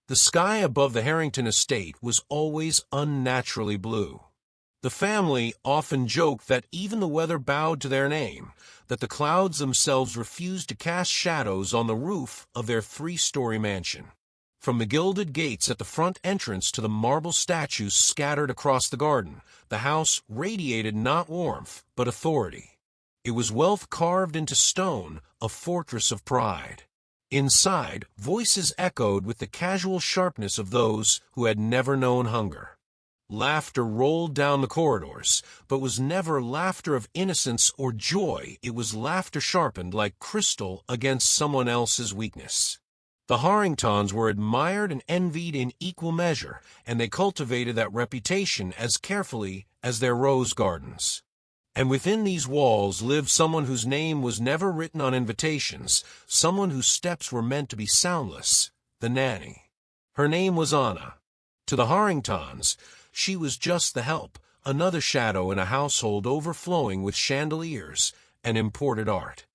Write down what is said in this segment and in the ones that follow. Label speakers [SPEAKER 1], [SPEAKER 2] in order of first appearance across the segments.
[SPEAKER 1] The sky above the Harrington estate was always unnaturally blue. The family often joked that even the weather bowed to their name, that the clouds themselves refused to cast shadows on the roof of their three-story mansion. From the gilded gates at the front entrance to the marble statues scattered across the garden, the house radiated not warmth, but authority. It was wealth carved into stone, a fortress of pride. Inside, voices echoed with the casual sharpness of those who had never known hunger. Laughter rolled down the corridors, but was never laughter of innocence or joy. It was laughter sharpened like crystal against someone else's weakness. The Harringtons were admired and envied in equal measure, and they cultivated that reputation as carefully as their rose gardens. And within these walls lived someone whose name was never written on invitations, someone whose steps were meant to be soundless, the Nanny. Her name was Anna. To the Harringtons, she was just the help, another shadow in a household overflowing with chandeliers and imported art.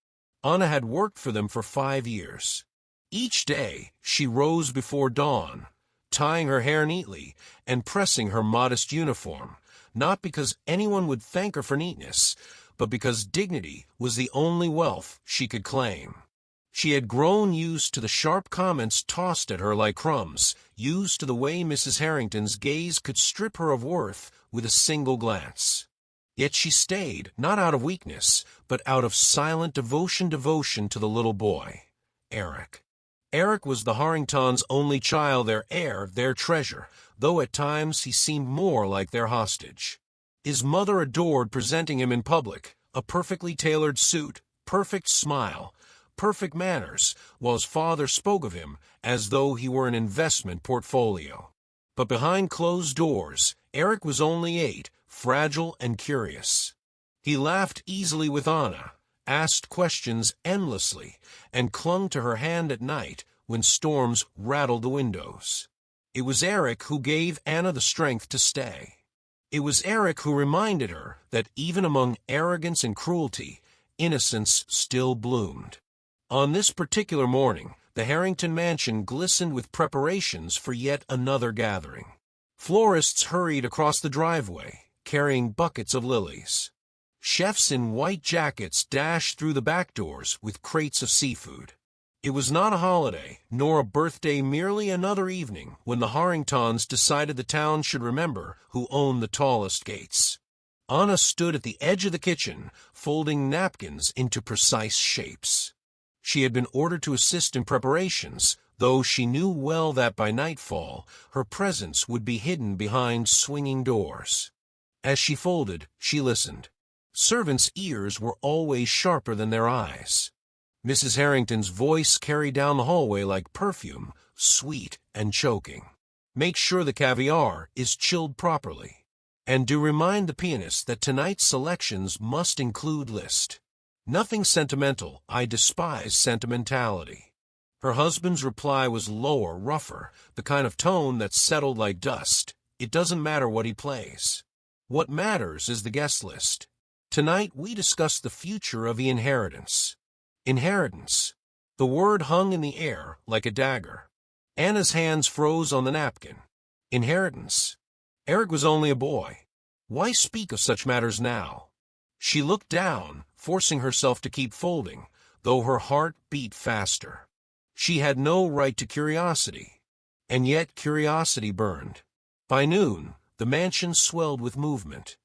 [SPEAKER 1] Anna had worked for them for 5 years. Each day, she rose before dawn, tying her hair neatly and pressing her modest uniform, not because anyone would thank her for neatness, but because dignity was the only wealth she could claim. She had grown used to the sharp comments tossed at her like crumbs, used to the way Mrs. Harrington's gaze could strip her of worth with a single glance. Yet she stayed, not out of weakness, but out of silent devotion to the little boy, Eric. Eric was the Harringtons' only child, their heir, their treasure, though at times he seemed more like their hostage. His mother adored presenting him in public, a perfectly tailored suit, perfect smile, perfect manners, while his father spoke of him as though he were an investment portfolio. But behind closed doors, Eric was only 8, fragile and curious. He laughed easily with Anna, asked questions endlessly, and clung to her hand at night when storms rattled the windows. It was Eric who gave Anna the strength to stay. It was Eric who reminded her that even among arrogance and cruelty, innocence still bloomed. On this particular morning, the Harrington mansion glistened with preparations for yet another gathering. Florists hurried across the driveway, carrying buckets of lilies. Chefs in white jackets dashed through the back doors with crates of seafood. It was not a holiday, nor a birthday, merely another evening when the Harringtons decided the town should remember who owned the tallest gates. Anna stood at the edge of the kitchen, folding napkins into precise shapes. She had been ordered to assist in preparations, though she knew well that by nightfall her presence would be hidden behind swinging doors. As she folded, she listened. Servants' ears were always sharper than their eyes. Mrs. Harrington's voice carried down the hallway like perfume, sweet and choking. Make sure the caviar is chilled properly. And do remind the pianist that tonight's selections must include Liszt. Nothing sentimental. I despise sentimentality. Her husband's reply was lower, rougher, the kind of tone that settled like dust. It doesn't matter what he plays. What matters is the guest list. Tonight we discuss the future of the inheritance. Inheritance. The word hung in the air like a dagger. Anna's hands froze on the napkin. Inheritance. Eric was only a boy. Why speak of such matters now? She looked down, forcing herself to keep folding, though her heart beat faster. She had no right to curiosity, and yet curiosity burned. By noon, the mansion swelled with movement.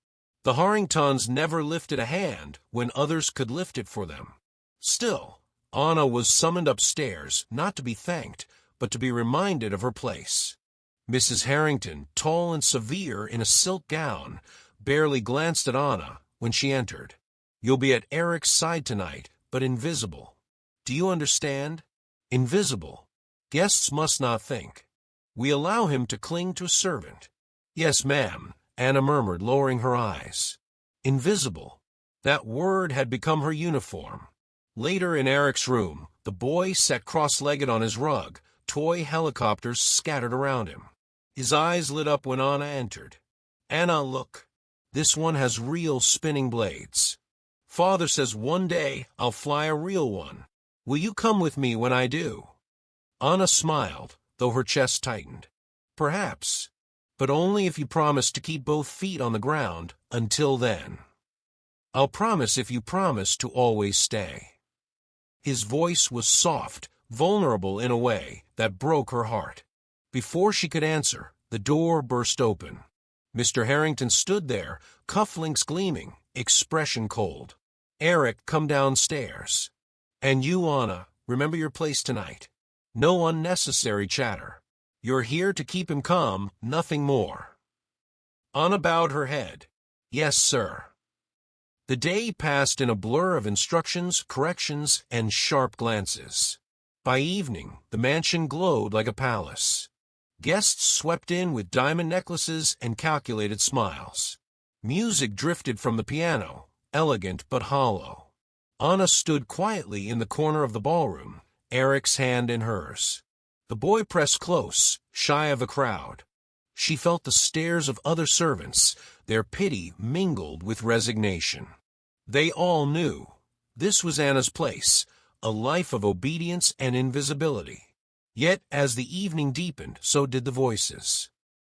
[SPEAKER 1] The Harringtons never lifted a hand when others could lift it for them. Still, Anna was summoned upstairs, not to be thanked, but to be reminded of her place. Mrs. Harrington, tall and severe in a silk gown, barely glanced at Anna when she entered. You'll be at Eric's side tonight, but invisible. Do you understand? Invisible. Guests must not think. We allow him to cling to a servant. Yes, ma'am, Anna murmured, lowering her eyes. Invisible. That word had become her uniform. Later in Eric's room, the boy sat cross-legged on his rug, toy helicopters scattered around him. His eyes lit up when Anna entered. Anna, look. This one has real spinning blades. Father says one day I'll fly a real one. Will you come with me when I do? Anna smiled, though her chest tightened. Perhaps. But only if you promise to keep both feet on the ground until then. I'll promise if you promise to always stay. His voice was soft, vulnerable in a way that broke her heart. Before she could answer, the door burst open. Mr. Harrington stood there, cufflinks gleaming, expression cold. Eric, come downstairs. And you, Anna, remember your place tonight. No unnecessary chatter. You're here to keep him calm, nothing more. Anna bowed her head. Yes, sir. The day passed in a blur of instructions, corrections, and sharp glances. By evening, the mansion glowed like a palace. Guests swept in with diamond necklaces and calculated smiles. Music drifted from the piano, elegant but hollow. Anna stood quietly in the corner of the ballroom, Eric's hand in hers. The boy pressed close, shy of the crowd. She felt the stares of other servants, their pity mingled with resignation. They all knew. This was Anna's place, a life of obedience and invisibility. Yet, as the evening deepened, so did the voices.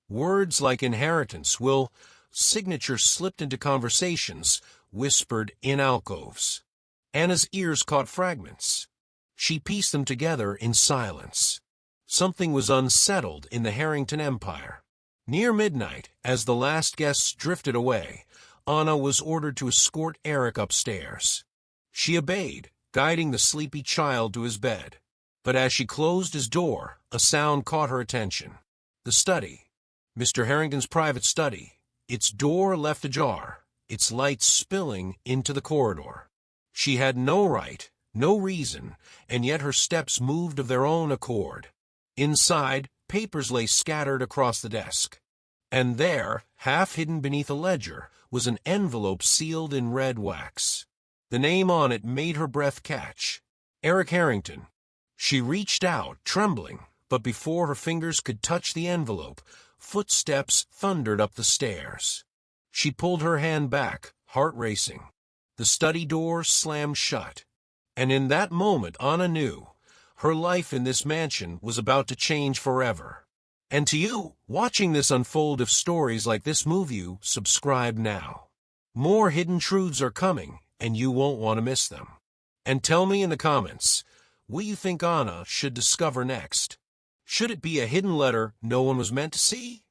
[SPEAKER 1] Words like inheritance, will, signatures slipped into conversations, whispered in alcoves. Anna's ears caught fragments. She pieced them together in silence. Something was unsettled in the Harrington Empire. Near midnight, as the last guests drifted away, Anna was ordered to escort Eric upstairs. She obeyed, guiding the sleepy child to his bed. But as she closed his door, a sound caught her attention. The study. Mr. Harrington's private study. Its door left ajar, its light spilling into the corridor. She had no right, no reason, and yet her steps moved of their own accord. Inside, papers lay scattered across the desk. And there, half hidden beneath a ledger, was an envelope sealed in red wax. The name on it made her breath catch. Eric Harrington. She reached out, trembling, but before her fingers could touch the envelope, footsteps thundered up the stairs. She pulled her hand back, heart racing. The study door slammed shut. And in that moment Anna knew. Her life in this mansion was about to change forever. And to you, watching this unfold, if stories like this move you, subscribe now. More hidden truths are coming, and you won't want to miss them. And tell me in the comments, what you think Anna should discover next? Should it be a hidden letter no one was meant to see?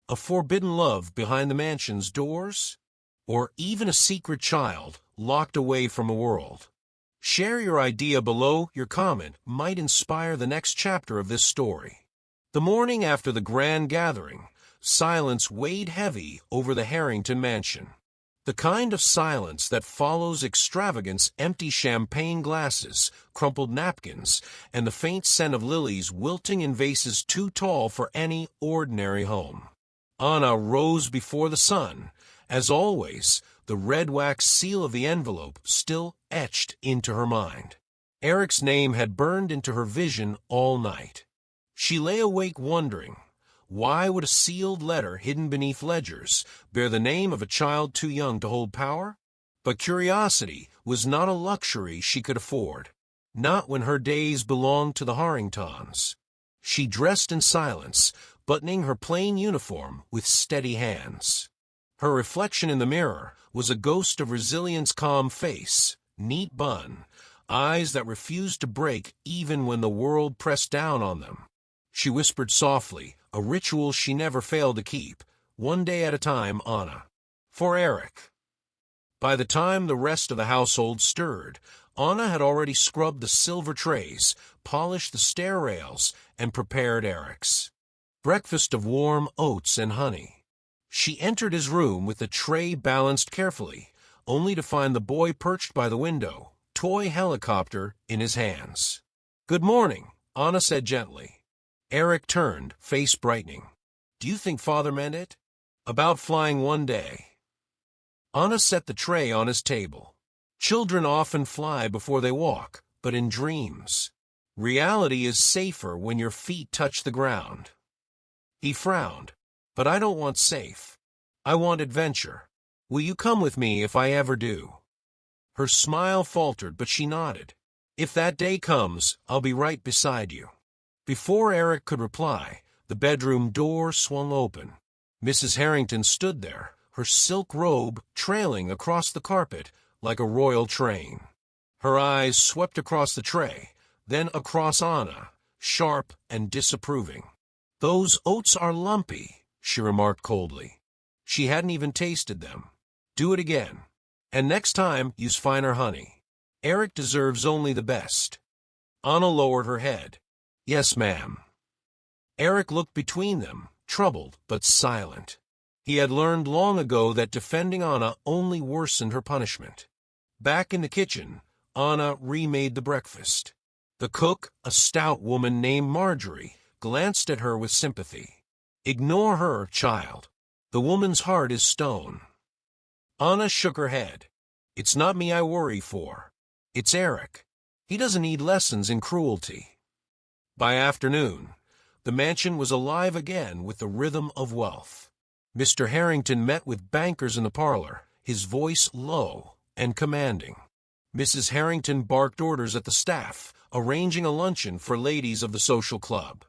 [SPEAKER 1] A forbidden love behind the mansion's doors? Or even a secret child locked away from a world? Share your idea below. Your comment might inspire the next chapter of this story. The morning after the grand gathering, silence weighed heavy over the Harrington mansion. The kind of silence that follows extravagance: empty champagne glasses, crumpled napkins, and the faint scent of lilies wilting in vases too tall for any ordinary home. Anna rose before the sun. As always, the red wax seal of the envelope still etched into her mind. Eric's name had burned into her vision all night. She lay awake wondering, why would a sealed letter hidden beneath ledgers bear the name of a child too young to hold power? But curiosity was not a luxury she could afford, not when her days belonged to the Harringtons. She dressed in silence, buttoning her plain uniform with steady hands. Her reflection in the mirror was a ghost of resilience: calm face, neat bun, eyes that refused to break even when the world pressed down on them. She whispered softly, a ritual she never failed to keep, one day at a time, Anna. For Eric. By the time the rest of the household stirred, Anna had already scrubbed the silver trays, polished the stair rails, and prepared Eric's breakfast of warm oats and honey. She entered his room with the tray balanced carefully, only to find the boy perched by the window, toy helicopter in his hands. "Good morning," Anna said gently. Eric turned, face brightening. "Do you think Father meant it? About flying one day?" Anna set the tray on his table. Children often fly before they walk, but in dreams. Reality is safer when your feet touch the ground. He frowned. "But I don't want safe. I want adventure. Will you come with me if I ever do?" Her smile faltered, but she nodded. "If that day comes, I'll be right beside you." Before Eric could reply, the bedroom door swung open. Mrs. Harrington stood there, her silk robe trailing across the carpet like a royal train. Her eyes swept across the tray, then across Anna, sharp and disapproving. "Those oats are lumpy," she remarked coldly. She hadn't even tasted them. "Do it again. And next time, use finer honey. Eric deserves only the best." Anna lowered her head. "Yes, ma'am." Eric looked between them, troubled but silent. He had learned long ago that defending Anna only worsened her punishment. Back in the kitchen, Anna remade the breakfast. The cook, a stout woman named Marjorie, glanced at her with sympathy. "Ignore her, child. The woman's heart is stone." Anna shook her head. "It's not me I worry for. It's Eric. He doesn't need lessons in cruelty." By afternoon, the mansion was alive again with the rhythm of wealth. Mr. Harrington met with bankers in the parlor, his voice low and commanding. Mrs. Harrington barked orders at the staff, arranging a luncheon for ladies of the social club.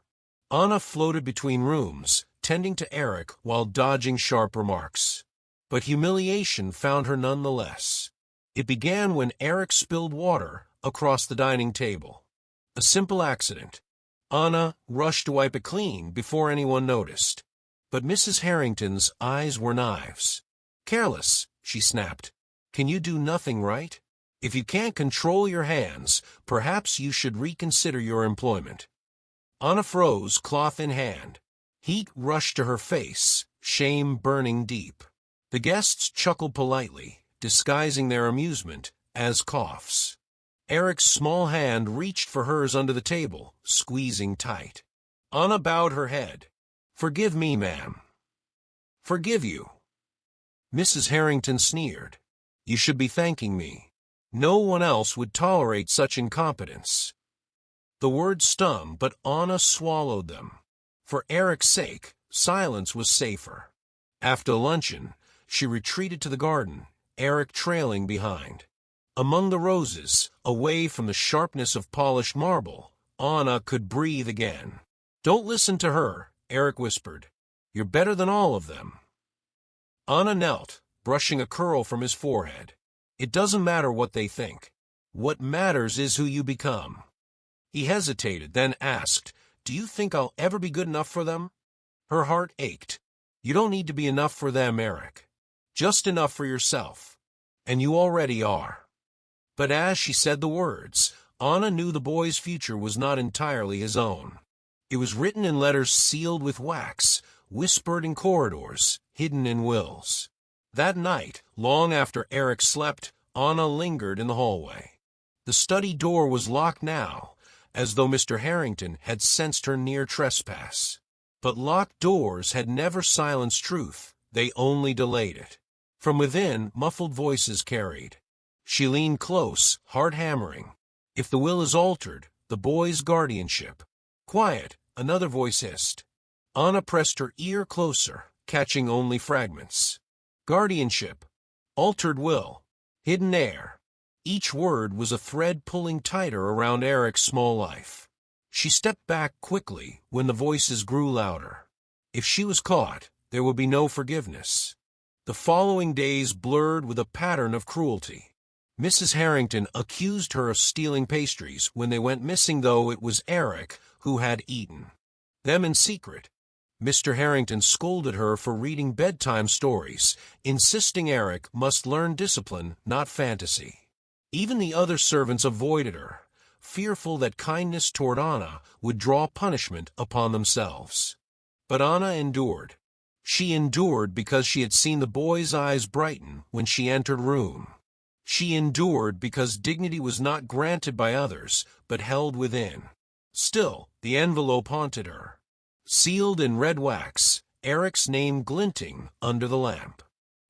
[SPEAKER 1] Anna floated between rooms, tending to Eric while dodging sharp remarks. But humiliation found her nonetheless. It began when Eric spilled water across the dining table. A simple accident. Anna rushed to wipe it clean before anyone noticed. But Mrs. Harrington's eyes were knives. "Careless," she snapped. "Can you do nothing right? If you can't control your hands, perhaps you should reconsider your employment." Anna froze, cloth in hand. Heat rushed to her face, shame burning deep. The guests chuckled politely, disguising their amusement as coughs. Eric's small hand reached for hers under the table, squeezing tight. Anna bowed her head. "Forgive me, ma'am." "Forgive you?" Mrs. Harrington sneered. "You should be thanking me. No one else would tolerate such incompetence." The words stung, but Anna swallowed them. For Eric's sake, silence was safer. After luncheon, she retreated to the garden, Eric trailing behind. Among the roses, away from the sharpness of polished marble, Anna could breathe again. "Don't listen to her," Eric whispered. "You're better than all of them." Anna knelt, brushing a curl from his forehead. "It doesn't matter what they think. What matters is who you become." He hesitated, then asked, "Do you think I'll ever be good enough for them?" Her heart ached. "You don't need to be enough for them, Eric. Just enough for yourself. And you already are." But as she said the words, Anna knew the boy's future was not entirely his own. It was written in letters sealed with wax, whispered in corridors, hidden in wills. That night, long after Eric slept, Anna lingered in the hallway. The study door was locked now, as though Mr. Harrington had sensed her near trespass. But locked doors had never silenced truth, they only delayed it. From within, muffled voices carried. She leaned close, heart hammering. "If the will is altered, the boy's guardianship." "Quiet," another voice hissed. Anna pressed her ear closer, catching only fragments. "Guardianship. Altered will. Hidden heir." Each word was a thread pulling tighter around Eric's small life. She stepped back quickly when the voices grew louder. If she was caught, there would be no forgiveness. The following days blurred with a pattern of cruelty. Mrs. Harrington accused her of stealing pastries when they went missing, though it was Eric who had eaten them in secret. Mr. Harrington scolded her for reading bedtime stories, insisting Eric must learn discipline, not fantasy. Even the other servants avoided her, fearful that kindness toward Anna would draw punishment upon themselves. But Anna endured. She endured because she had seen the boy's eyes brighten when she entered room. She endured because dignity was not granted by others, but held within. Still, the envelope haunted her. Sealed in red wax, Eric's name glinting under the lamp.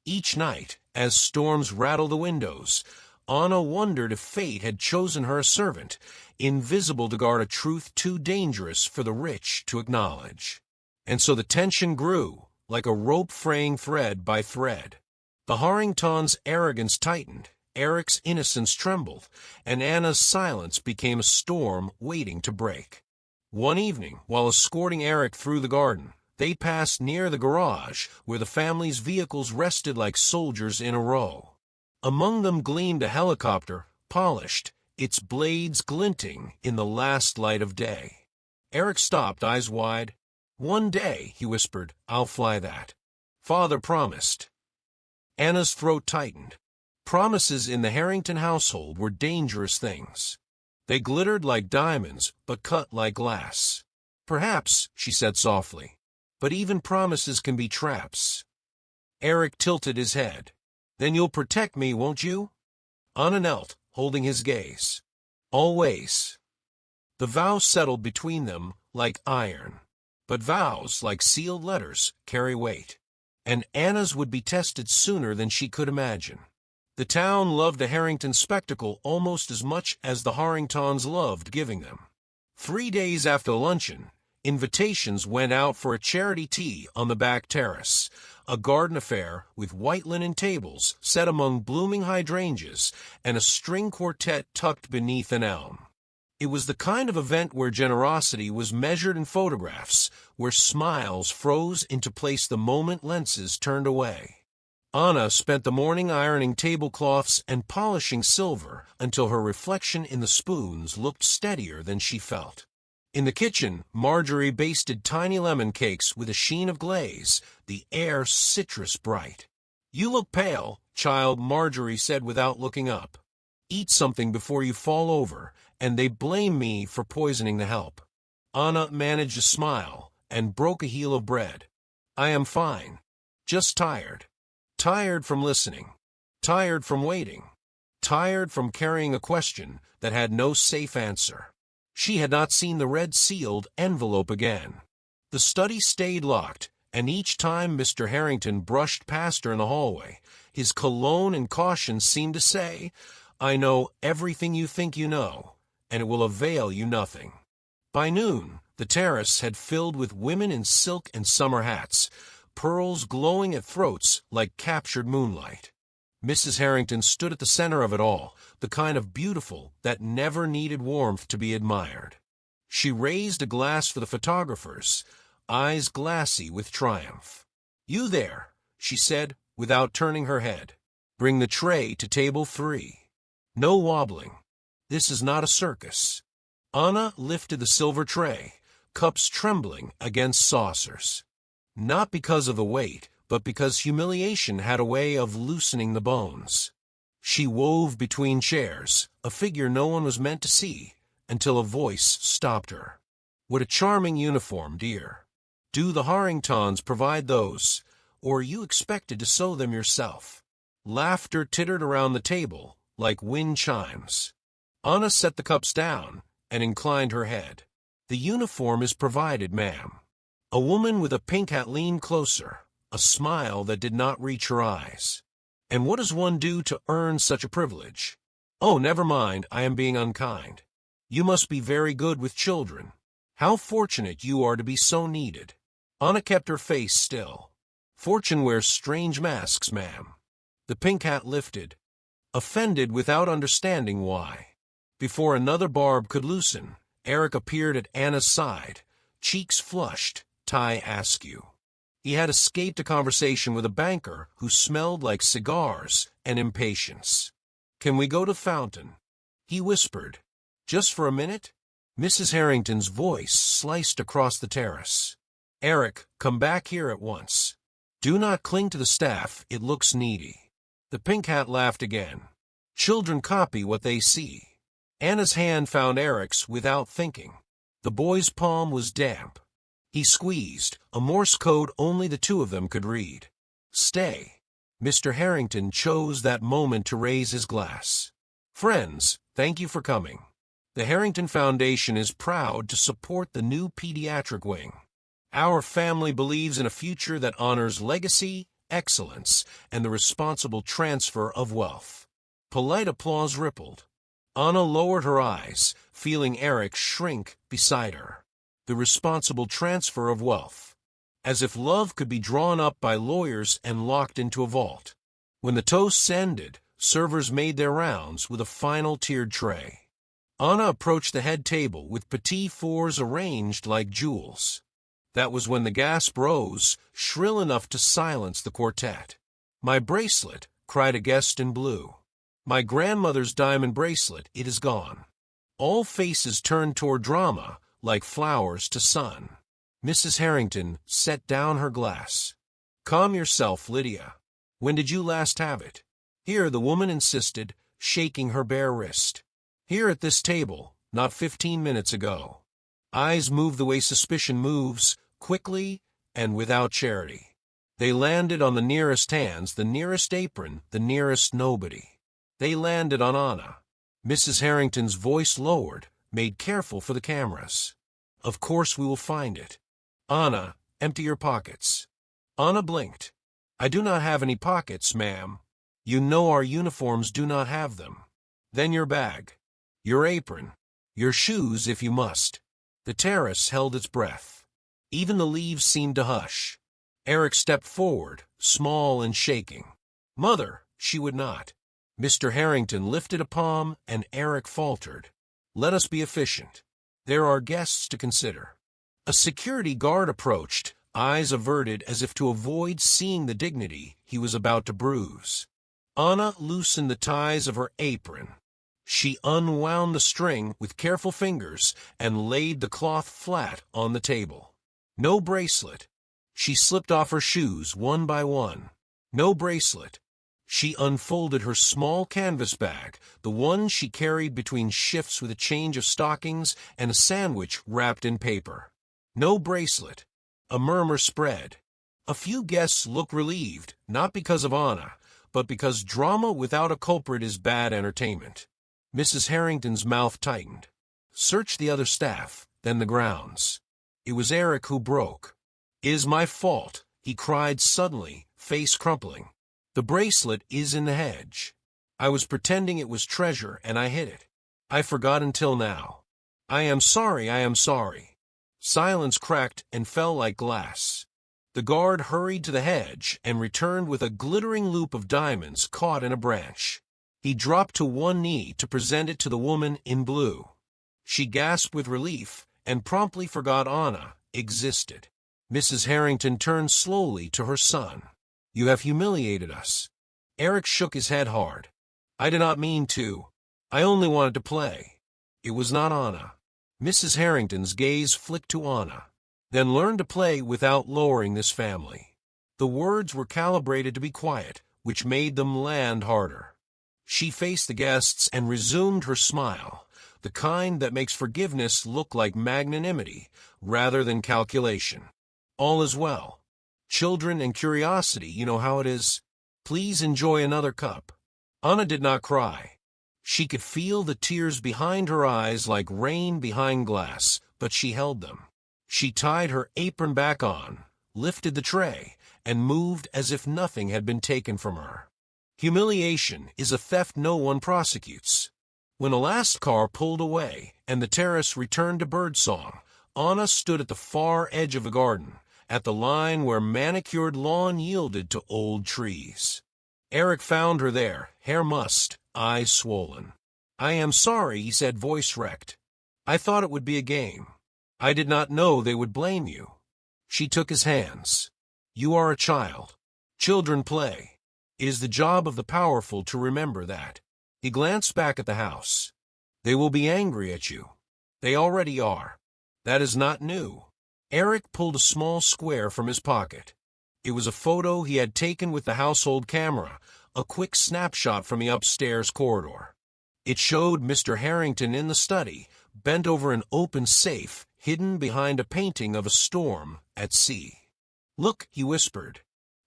[SPEAKER 1] Each night, as storms rattled the windows, Anna wondered if fate had chosen her a servant, invisible to guard a truth too dangerous for the rich to acknowledge. And so the tension grew, like a rope fraying thread by thread. The Harringtons' arrogance tightened, Eric's innocence trembled, and Anna's silence became a storm waiting to break. One evening, while escorting Eric through the garden, they passed near the garage where the family's vehicles rested like soldiers in a row. Among them gleamed a helicopter, polished, its blades glinting in the last light of day. Eric stopped, eyes wide. "One day," he whispered, "I'll fly that. Father promised." Anna's throat tightened. Promises in the Harrington household were dangerous things. They glittered like diamonds, but cut like glass. "Perhaps," she said softly, "but even promises can be traps." Eric tilted his head. "Then you'll protect me, won't you?" Anna knelt, holding his gaze. "Always." The vow settled between them like iron. But vows, like sealed letters, carry weight. And Anna's would be tested sooner than she could imagine. The town loved a Harrington spectacle almost as much as the Harringtons loved giving them. 3 days after luncheon, invitations went out for a charity tea on the back terrace, a garden affair with white linen tables set among blooming hydrangeas and a string quartet tucked beneath an elm. It was the kind of event where generosity was measured in photographs, where smiles froze into place the moment lenses turned away. Anna spent the morning ironing tablecloths and polishing silver until her reflection in the spoons looked steadier than she felt. In the kitchen, Marjorie basted tiny lemon cakes with a sheen of glaze, the air citrus bright. "You look pale, child," Marjorie said without looking up. "Eat something before you fall over, and they blame me for poisoning the help." Anna managed a smile and broke a heel of bread. "I am fine. Just tired. Tired from listening. Tired from waiting. Tired from carrying a question that had no safe answer." She had not seen the red-sealed envelope again. The study stayed locked, and each time Mr. Harrington brushed past her in the hallway, his cologne and caution seemed to say, "I know everything you think you know, and it will avail you nothing." By noon, the terrace had filled with women in silk and summer hats, pearls glowing at throats like captured moonlight. Mrs. Harrington stood at the center of it all, the kind of beautiful that never needed warmth to be admired. She raised a glass for the photographers, eyes glassy with triumph. "You there," she said, without turning her head. "Bring the tray to table 3. No wobbling. This is not a circus." Anna lifted the silver tray, cups trembling against saucers. Not because of the weight, but because humiliation had a way of loosening the bones. She wove between chairs, a figure no one was meant to see, until a voice stopped her. "What a charming uniform, dear. Do the Harringtons provide those, or are you expected to sew them yourself?" Laughter tittered around the table like wind chimes. Anna set the cups down and inclined her head. "The uniform is provided, ma'am." A woman with a pink hat leaned closer, a smile that did not reach her eyes. "And what does one do to earn such a privilege?" "Oh, never mind, I am being unkind. You must be very good with children. How fortunate you are to be so needed." Anna kept her face still. "Fortune wears strange masks, ma'am." The pink hat lifted, offended without understanding why. Before another barb could loosen, Eric appeared at Anna's side, cheeks flushed, tie askew. He had escaped a conversation with a banker who smelled like cigars and impatience. "Can we go to Fountain?" he whispered. "Just for a minute?" Mrs. Harrington's voice sliced across the terrace. "Eric, come back here at once. Do not cling to the staff, it looks needy." The pink hat laughed again. "Children copy what they see." Anna's hand found Eric's without thinking. The boy's palm was damp. He squeezed, a Morse code only the two of them could read. "Stay." Mr. Harrington chose that moment to raise his glass. "Friends, thank you for coming. The Harrington Foundation is proud to support the new pediatric wing. Our family believes in a future that honors legacy, excellence, and the responsible transfer of wealth." Polite applause rippled. Anna lowered her eyes, feeling Eric shrink beside her. The responsible transfer of wealth. As if love could be drawn up by lawyers and locked into a vault. When the toasts ended, servers made their rounds with a final tiered tray. Anna approached the head table with petit fours arranged like jewels. That was when the gasp rose, shrill enough to silence the quartet. "My bracelet," cried a guest in blue. "My grandmother's diamond bracelet, it is gone." All faces turned toward drama, like flowers to sun. Mrs. Harrington set down her glass. "Calm yourself, Lydia. When did you last have it?" "Here," the woman insisted, shaking her bare wrist. "Here at this table, not 15 minutes ago." Eyes moved the way suspicion moves, quickly and without charity. They landed on the nearest hands, the nearest apron, the nearest nobody. They landed on Anna. Mrs. Harrington's voice lowered, made careful for the cameras. "Of course we will find it. Anna, empty your pockets." Anna blinked. "I do not have any pockets, ma'am." "You know our uniforms do not have them." "Then your bag. Your apron. Your shoes if you must." The terrace held its breath. Even the leaves seemed to hush. Eric stepped forward, small and shaking. "Mother," she would not. Mr. Harrington lifted a palm, and Eric faltered. "Let us be efficient. There are guests to consider." A security guard approached, eyes averted as if to avoid seeing the dignity he was about to bruise. Anna loosened the ties of her apron. She unwound the string with careful fingers and laid the cloth flat on the table. No bracelet. She slipped off her shoes one by one. No bracelet. She unfolded her small canvas bag, the one she carried between shifts with a change of stockings and a sandwich wrapped in paper. No bracelet. A murmur spread. A few guests looked relieved, not because of Anna, but because drama without a culprit is bad entertainment. Mrs. Harrington's mouth tightened. "Search the other staff, then the grounds." It was Eric who broke. "It is my fault," he cried suddenly, face crumpling. "The bracelet is in the hedge. I was pretending it was treasure and I hid it. I forgot until now. I am sorry, I am sorry." Silence cracked and fell like glass. The guard hurried to the hedge and returned with a glittering loop of diamonds caught in a branch. He dropped to one knee to present it to the woman in blue. She gasped with relief and promptly forgot Anna existed. Mrs. Harrington turned slowly to her son. "You have humiliated us." Eric shook his head hard. "I did not mean to. I only wanted to play." It was not Anna. Mrs. Harrington's gaze flicked to Anna. "Then learn to play without lowering this family." The words were calibrated to be quiet, which made them land harder. She faced the guests and resumed her smile, the kind that makes forgiveness look like magnanimity rather than calculation. "All is well. Children and curiosity, you know how it is. Please enjoy another cup." Anna did not cry. She could feel the tears behind her eyes like rain behind glass, but she held them. She tied her apron back on, lifted the tray, and moved as if nothing had been taken from her. Humiliation is a theft no one prosecutes. When the last car pulled away and the terrace returned to birdsong, Anna stood at the far edge of the garden, at the line where manicured lawn yielded to old trees. Eric found her there, hair mussed, eyes swollen. "I am sorry," he said, voice wrecked. "I thought it would be a game. I did not know they would blame you." She took his hands. "You are a child. Children play. It is the job of the powerful to remember that." He glanced back at the house. "They will be angry at you. They already are. That is not new." Eric pulled a small square from his pocket. It was a photo he had taken with the household camera, a quick snapshot from the upstairs corridor. It showed Mr. Harrington in the study, bent over an open safe, hidden behind a painting of a storm at sea. "Look," he whispered.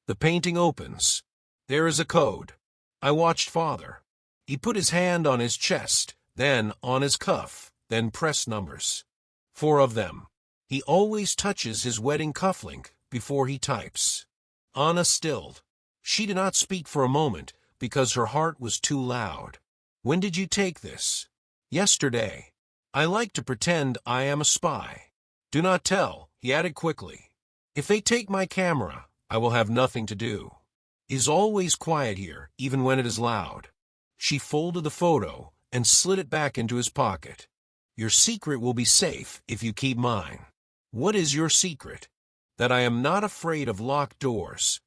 [SPEAKER 1] The painting opens. There is a code. I watched Father. He put his hand on his chest, then on his cuff, then pressed numbers. 4 of them. He always touches his wedding cufflink before he types. Anna stilled. She did not speak for a moment because her heart was too loud. "When did you take this?" "Yesterday. I like to pretend I am a spy." "Do not tell," he added quickly. "If they take my camera, I will have nothing to do. It is always quiet here, even when it is loud." She folded the photo and slid it back into his pocket. "Your secret will be safe if you keep mine." "What is your secret?" "That I am not afraid of locked doors."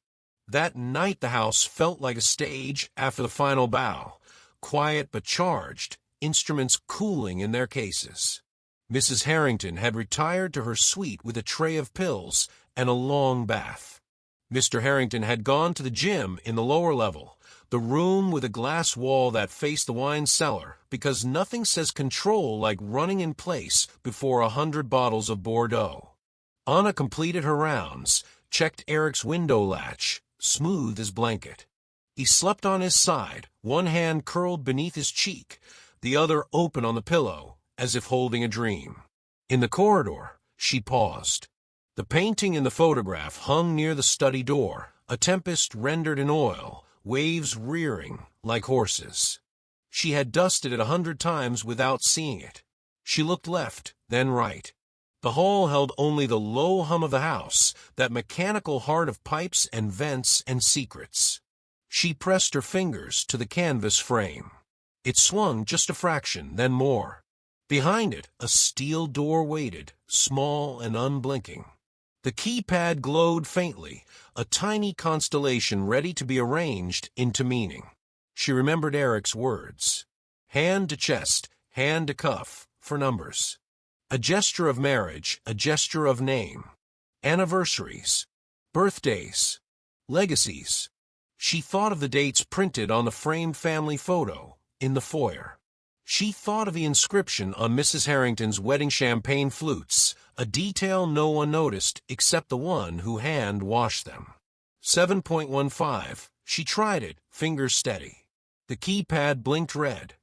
[SPEAKER 1] That night the house felt like a stage after the final bow, quiet but charged, instruments cooling in their cases. Mrs. Harrington had retired to her suite with a tray of pills and a long bath. Mr. Harrington had gone to the gym in the lower level, the room with a glass wall that faced the wine cellar, because nothing says control like running in place before 100 bottles of Bordeaux. Anna completed her rounds, checked Eric's window latch, smooth as blanket. He slept on his side, one hand curled beneath his cheek, the other open on the pillow, as if holding a dream. In the corridor, she paused. The painting in the photograph hung near the study door, a tempest rendered in oil, waves rearing like horses. She had dusted it 100 times without seeing it. She looked left, then right. The hall held only the low hum of the house, that mechanical heart of pipes and vents and secrets. She pressed her fingers to the canvas frame. It swung just a fraction, then more. Behind it, a steel door waited, small and unblinking. The keypad glowed faintly, a tiny constellation ready to be arranged into meaning. She remembered Eric's words. Hand to chest, hand to cuff, for numbers. A gesture of marriage, a gesture of name. Anniversaries. Birthdays. Legacies. She thought of the dates printed on the framed family photo in the foyer. She thought of the inscription on Mrs. Harrington's wedding champagne flutes, a detail no one noticed except the one who hand-washed them. 7.15. She tried it, fingers steady. The keypad blinked red.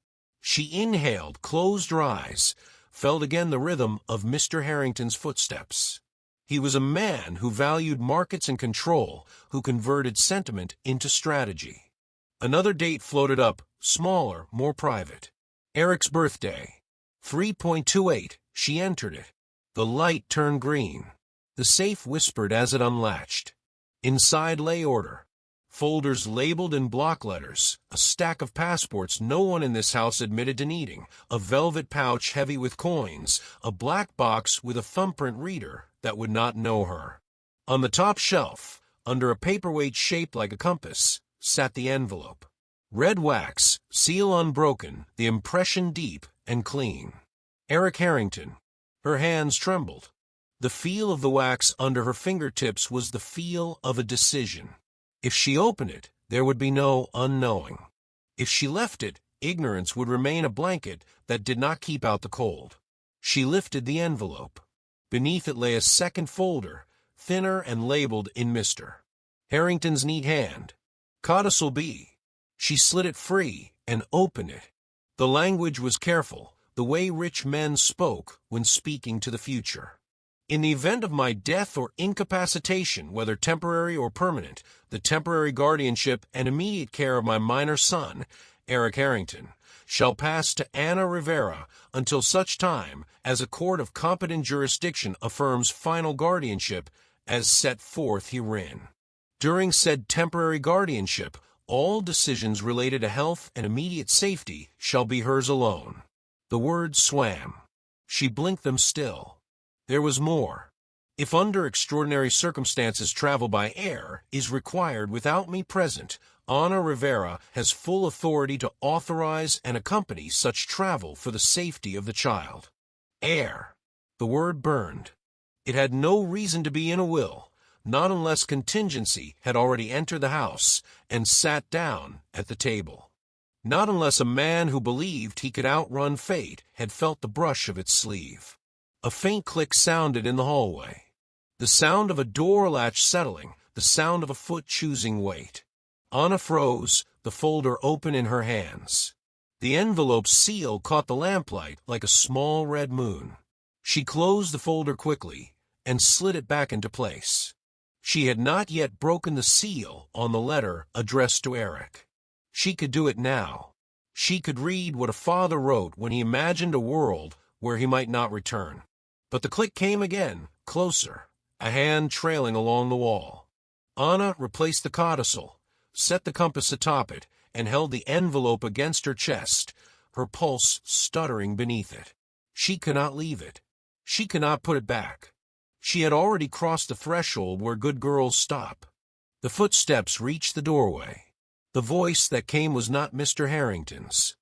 [SPEAKER 1] She inhaled, closed her eyes, felt again the rhythm of Mr. Harrington's footsteps. He was a man who valued markets and control, who converted sentiment into strategy. Another date floated up, smaller, more private. Eric's birthday. 3.28. She entered it. The light turned green. The safe whispered as it unlatched. Inside lay order. Folders labeled in block letters, a stack of passports no one in this house admitted to needing, a velvet pouch heavy with coins, a black box with a thumbprint reader that would not know her. On the top shelf, under a paperweight shaped like a compass, sat the envelope. Red wax, seal unbroken, the impression deep and clean. Eric Harrington. Her hands trembled. The feel of the wax under her fingertips was the feel of a decision. If she opened it, there would be no unknowing. If she left it, ignorance would remain a blanket that did not keep out the cold. She lifted the envelope. Beneath it lay a second folder, thinner and labeled in Mr. Harrington's neat hand. Codicil B. She slid it free and opened it. The language was careful, the way rich men spoke when speaking to the future. In the event of my death or incapacitation, whether temporary or permanent, the temporary guardianship and immediate care of my minor son, Eric Harrington, shall pass to Anna Rivera until such time as a court of competent jurisdiction affirms final guardianship as set forth herein. During said temporary guardianship, all decisions related to health and immediate safety shall be hers alone. The words swam. She blinked them still. There was more. If under extraordinary circumstances travel by air is required without me present, Anna Rivera has full authority to authorize and accompany such travel for the safety of the child. Heir. The word burned. It had no reason to be in a will, not unless contingency had already entered the house and sat down at the table. Not unless a man who believed he could outrun fate had felt the brush of its sleeve. A faint click sounded in the hallway. The sound of a door latch settling, the sound of a foot choosing weight. Anna froze, the folder open in her hands. The envelope's seal caught the lamplight like a small red moon. She closed the folder quickly and slid it back into place. She had not yet broken the seal on the letter addressed to Eric. She could do it now. She could read what a father wrote when he imagined a world where he might not return. But the click came again, closer, a hand trailing along the wall. Anna replaced the codicil, set the compass atop it, and held the envelope against her chest, her pulse stuttering beneath it. She could not leave it. She could not put it back. She had already crossed the threshold where good girls stop. The footsteps reached the doorway. The voice that came was not Mr. Harrington's.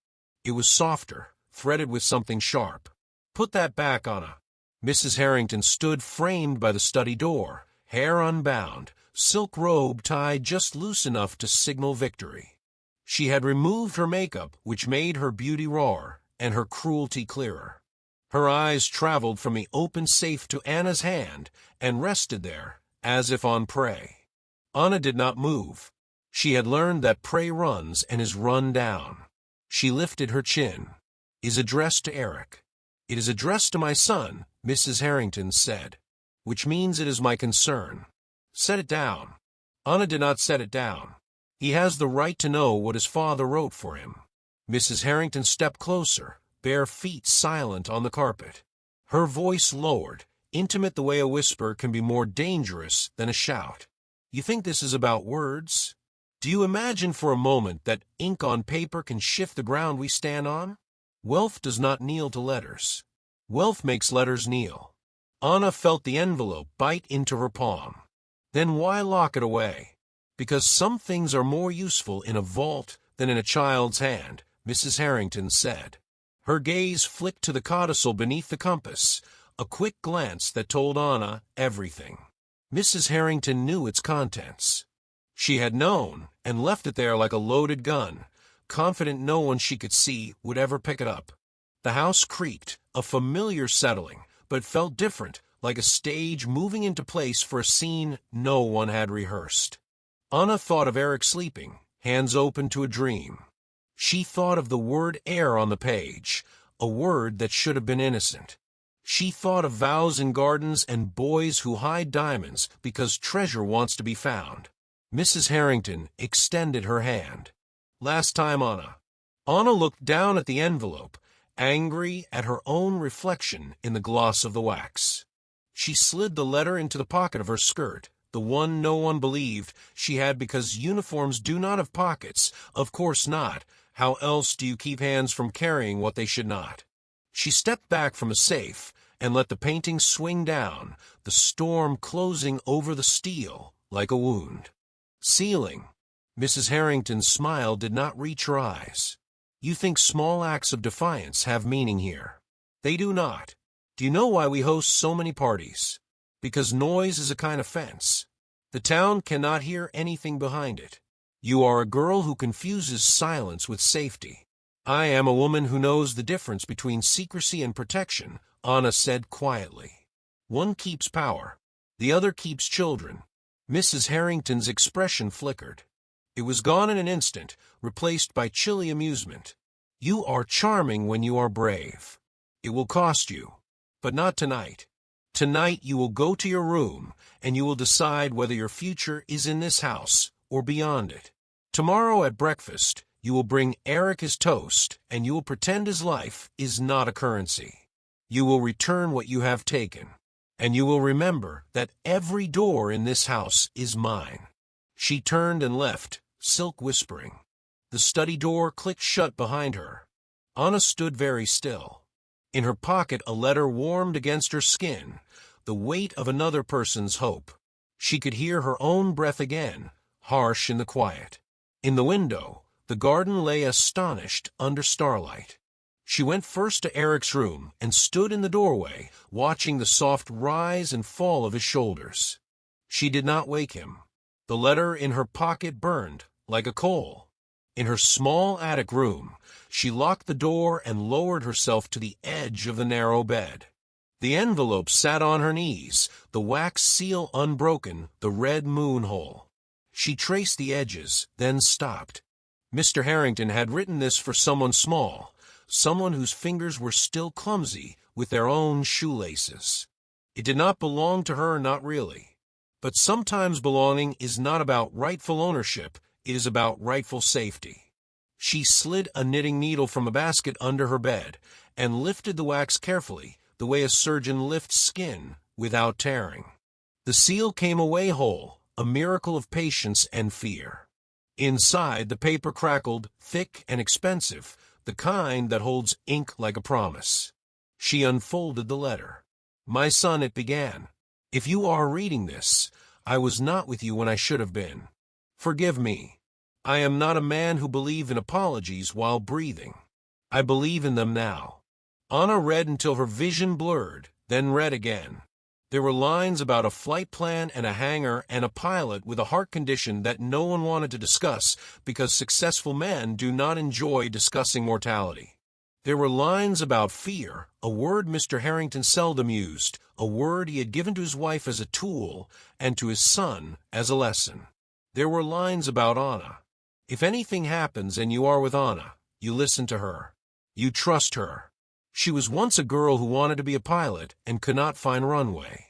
[SPEAKER 1] It was softer, threaded with something sharp. "Put that back, Anna." Mrs. Harrington stood framed by the study door, hair unbound, silk robe tied just loose enough to signal victory. She had removed her makeup, which made her beauty rawer and her cruelty clearer. Her eyes traveled from the open safe to Anna's hand and rested there, as if on prey. Anna did not move. She had learned that prey runs and is run down. She lifted her chin. "Is addressed to Eric." "It is addressed to my son," Mrs. Harrington said, "which means it is my concern." "Set it down." Anna did not set it down. "He has the right to know what his father wrote for him." Mrs. Harrington stepped closer, bare feet silent on the carpet. Her voice lowered, intimate the way a whisper can be more dangerous than a shout. "You think this is about words? Do you imagine for a moment that ink on paper can shift the ground we stand on? Wealth does not kneel to letters. Wealth makes letters kneel." Anna felt the envelope bite into her palm. "Then why lock it away?" "Because some things are more useful in a vault than in a child's hand," Mrs. Harrington said. Her gaze flicked to the codicil beneath the compass, a quick glance that told Anna everything. Mrs. Harrington knew its contents. She had known and left it there like a loaded gun, confident no one she could see would ever pick it up. The house creaked, a familiar settling, but felt different, like a stage moving into place for a scene no one had rehearsed. Anna thought of Eric sleeping, hands open to a dream. She thought of the word heir on the page, a word that should have been innocent. She thought of vows in gardens and boys who hide diamonds because treasure wants to be found. Mrs. Harrington extended her hand. "Last time, Anna." Anna looked down at the envelope, angry at her own reflection in the gloss of the wax. She slid the letter into the pocket of her skirt, the one no one believed she had because uniforms do not have pockets. Of course not. How else do you keep hands from carrying what they should not? She stepped back from a safe and let the painting swing down, the storm closing over the steel like a wound. "Ceiling." Mrs. Harrington's smile did not reach her eyes. "You think small acts of defiance have meaning here. They do not. Do you know why we host so many parties? Because noise is a kind of fence. The town cannot hear anything behind it. You are a girl who confuses silence with safety. I am a woman who knows the difference between secrecy and protection," Anna said quietly. "One keeps power. The other keeps children." Mrs. Harrington's expression flickered. It was gone in an instant, replaced by chilly amusement. "You are charming when you are brave. It will cost you. But not tonight. Tonight you will go to your room, and you will decide whether your future is in this house or beyond it. Tomorrow at breakfast, you will bring Eric his toast, and you will pretend his life is not a currency. You will return what you have taken, and you will remember that every door in this house is mine." She turned and left, silk whispering. The study door clicked shut behind her. Anna stood very still. In her pocket a letter warmed against her skin, the weight of another person's hope. She could hear her own breath again, harsh in the quiet. In the window, the garden lay astonished under starlight. She went first to Eric's room and stood in the doorway, watching the soft rise and fall of his shoulders. She did not wake him. The letter in her pocket burned like a coal. In her small attic room, she locked the door and lowered herself to the edge of the narrow bed. The envelope sat on her knees, the wax seal unbroken, the red moon hole. She traced the edges, then stopped. Mr. Harrington had written this for someone small, someone whose fingers were still clumsy with their own shoelaces. It did not belong to her, not really. But sometimes belonging is not about rightful ownership, it is about rightful safety. She slid a knitting needle from a basket under her bed and lifted the wax carefully, the way a surgeon lifts skin without tearing. The seal came away whole, a miracle of patience and fear. Inside, the paper crackled, thick and expensive, the kind that holds ink like a promise. She unfolded the letter. "My son," it began, "if you are reading this, I was not with you when I should have been. Forgive me. I am not a man who believes in apologies while breathing. I believe in them now." Anna read until her vision blurred, then read again. There were lines about a flight plan and a hangar and a pilot with a heart condition that no one wanted to discuss because successful men do not enjoy discussing mortality. There were lines about fear, a word Mr. Harrington seldom used, a word he had given to his wife as a tool and to his son as a lesson. There were lines about Anna. If anything happens and you are with Anna, you listen to her. You trust her. She was once a girl who wanted to be a pilot and could not find runway.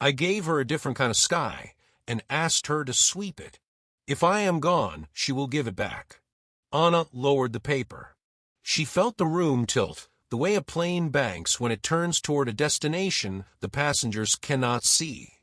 [SPEAKER 1] I gave her a different kind of sky and asked her to sweep it. If I am gone, she will give it back. Anna lowered the paper. She felt the room tilt, the way a plane banks when it turns toward a destination the passengers cannot see.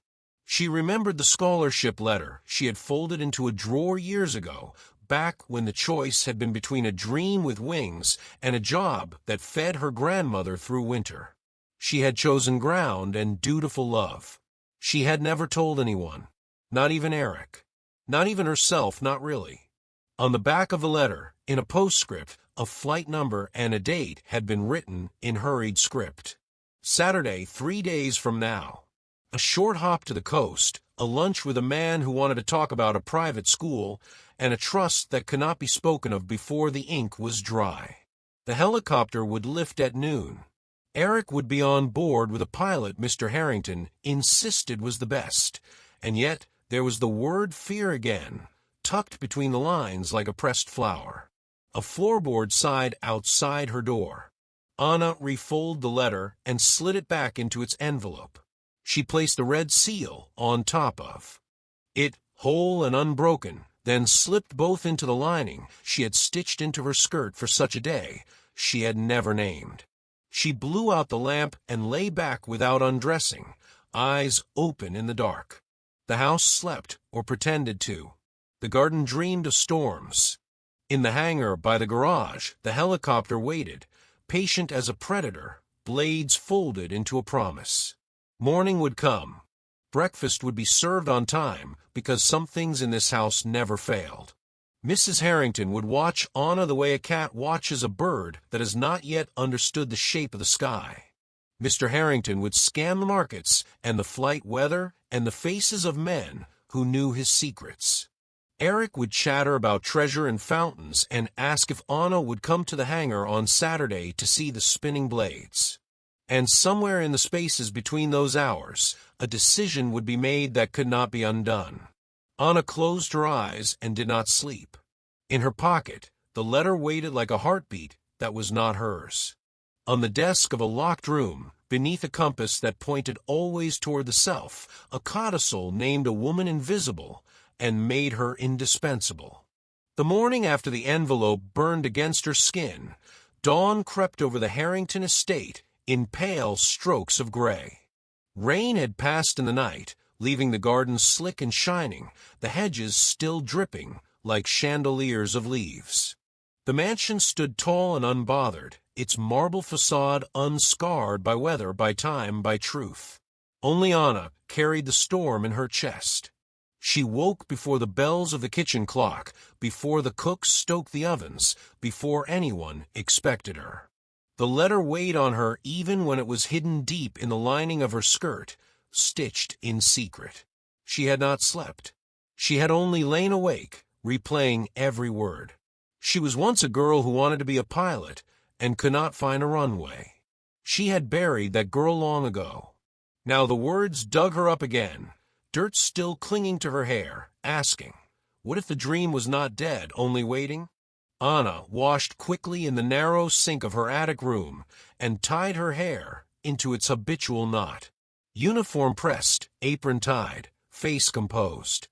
[SPEAKER 1] She remembered the scholarship letter she had folded into a drawer years ago, back when the choice had been between a dream with wings and a job that fed her grandmother through winter. She had chosen ground and dutiful love. She had never told anyone, not even Eric, not even herself, not really. On the back of the letter, in a postscript, a flight number and a date had been written in hurried script. Saturday, 3 days from now. A short hop to the coast, a lunch with a man who wanted to talk about a private school, and a trust that could not be spoken of before the ink was dry. The helicopter would lift at noon. Eric would be on board with a pilot Mr. Harrington insisted was the best, and yet there was the word fear again, tucked between the lines like a pressed flower. A floorboard sighed outside her door. Anna refolded the letter and slid it back into its envelope. She placed the red seal on top of it, whole and unbroken, then slipped both into the lining she had stitched into her skirt for such a day she had never named. She blew out the lamp and lay back without undressing, eyes open in the dark. The house slept, or pretended to. The garden dreamed of storms. In the hangar by the garage, the helicopter waited, patient as a predator, blades folded into a promise. Morning would come. Breakfast would be served on time, because some things in this house never failed. Mrs. Harrington would watch Anna the way a cat watches a bird that has not yet understood the shape of the sky. Mr. Harrington would scan the markets and the flight weather and the faces of men who knew his secrets. Eric would chatter about treasure and fountains and ask if Anna would come to the hangar on Saturday to see the spinning blades. And somewhere in the spaces between those hours, a decision would be made that could not be undone. Anna closed her eyes and did not sleep. In her pocket, the letter waited like a heartbeat that was not hers. On the desk of a locked room, beneath a compass that pointed always toward the self, a codicil named a woman invisible and made her indispensable. The morning after the envelope burned against her skin, dawn crept over the Harrington estate in pale strokes of gray. Rain had passed in the night, leaving the garden slick and shining, the hedges still dripping like chandeliers of leaves. The mansion stood tall and unbothered, its marble facade unscarred by weather, by time, by truth. Only Anna carried the storm in her chest. She woke before the bells of the kitchen clock, before the cooks stoked the ovens, before anyone expected her. The letter weighed on her even when it was hidden deep in the lining of her skirt, stitched in secret. She had not slept. She had only lain awake, replaying every word. She was once a girl who wanted to be a pilot and could not find a runway. She had buried that girl long ago. Now the words dug her up again, dirt still clinging to her hair, asking, what if the dream was not dead, only waiting? Anna washed quickly in the narrow sink of her attic room and tied her hair into its habitual knot. Uniform pressed, apron tied, face composed.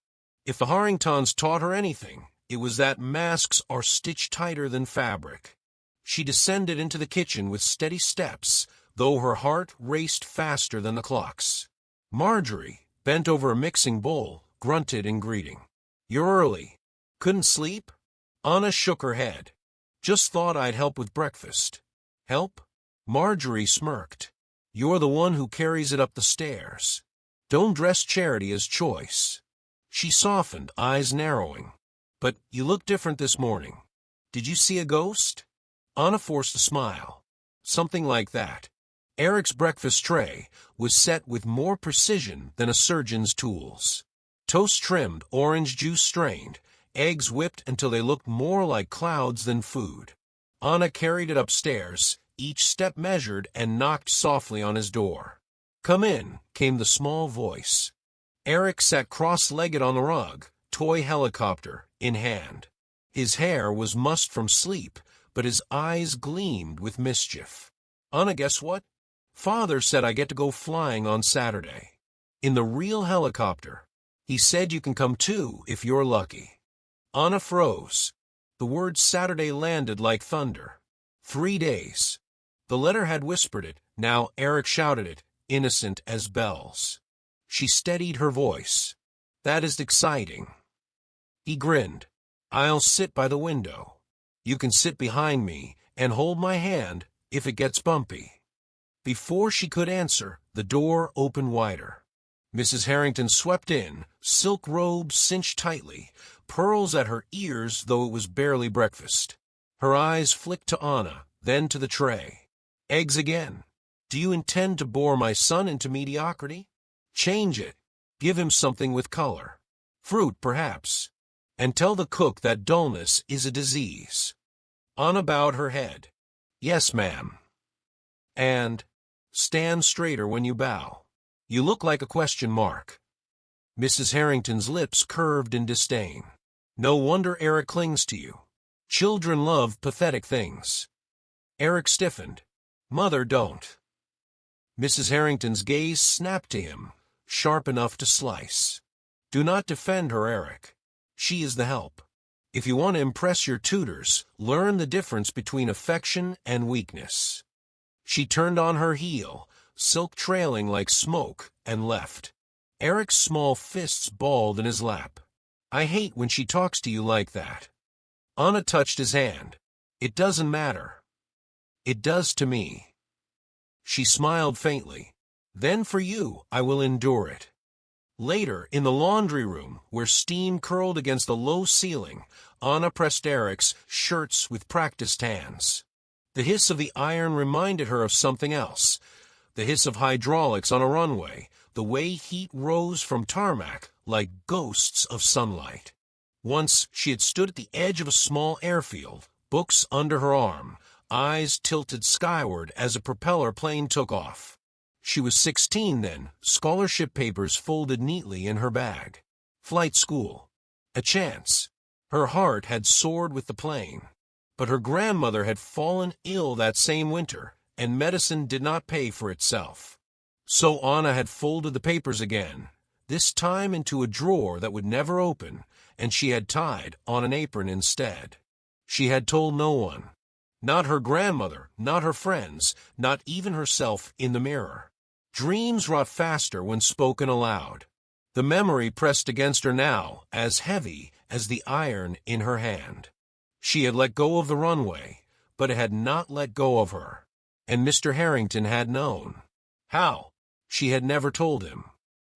[SPEAKER 1] If the Harringtons taught her anything, it was that masks are stitched tighter than fabric. She descended into the kitchen with steady steps, though her heart raced faster than the clocks. Marjorie, bent over a mixing bowl, grunted in greeting. You're early. Couldn't sleep? Anna shook her head. Just thought I'd help with breakfast. Help? Marjorie smirked. You're the one who carries it up the stairs. Don't dress charity as choice. She softened, eyes narrowing. But you look different this morning. Did you see a ghost? Anna forced a smile. Something like that. Eric's breakfast tray was set with more precision than a surgeon's tools. Toast trimmed, orange juice strained, eggs whipped until they looked more like clouds than food. Anna carried it upstairs, each step measured, and knocked softly on his door. Come in, came the small voice. Eric sat cross-legged on the rug, toy helicopter in hand. His hair was mussed from sleep, but his eyes gleamed with mischief. Anna, guess what? Father said I get to go flying on Saturday. In the real helicopter. He said you can come too if you're lucky. Anna froze. The word Saturday landed like thunder. 3 days. The letter had whispered it, now Eric shouted it, innocent as bells. She steadied her voice. That is exciting. He grinned. I'll sit by the window. You can sit behind me and hold my hand if it gets bumpy. Before she could answer, the door opened wider. Mrs. Harrington swept in, silk robe cinched tightly, pearls at her ears though it was barely breakfast. Her eyes flicked to Anna, then to the tray. Eggs again. Do you intend to bore my son into mediocrity? Change it. Give him something with color. Fruit, perhaps. And tell the cook that dullness is a disease. Anna bowed her head. Yes, ma'am. And stand straighter when you bow. You look like a question mark. Mrs. Harrington's lips curved in disdain. No wonder Eric clings to you. Children love pathetic things. Eric stiffened. Mother, don't. Mrs. Harrington's gaze snapped to him, sharp enough to slice. Do not defend her, Eric. She is the help. If you want to impress your tutors, learn the difference between affection and weakness. She turned on her heel, silk trailing like smoke, and left. Eric's small fists balled in his lap. I hate when she talks to you like that. Anna touched his hand. It doesn't matter. It does to me. She smiled faintly. Then for you, I will endure it. Later, in the laundry room, where steam curled against the low ceiling, Anna pressed Eric's shirts with practiced hands. The hiss of the iron reminded her of something else. The hiss of hydraulics on a runway, the way heat rose from tarmac like ghosts of sunlight. Once she had stood at the edge of a small airfield, books under her arm, eyes tilted skyward as a propeller plane took off. She was 16 then, scholarship papers folded neatly in her bag. Flight school. A chance. Her heart had soared with the plane. But her grandmother had fallen ill that same winter, and medicine did not pay for itself. So Anna had folded the papers again, this time into a drawer that would never open, and she had tied on an apron instead. She had told no one. Not her grandmother, not her friends, not even herself in the mirror. Dreams wrought faster when spoken aloud. The memory pressed against her now, as heavy as the iron in her hand. She had let go of the runway, but it had not let go of her. And Mr. Harrington had known. How? She had never told him.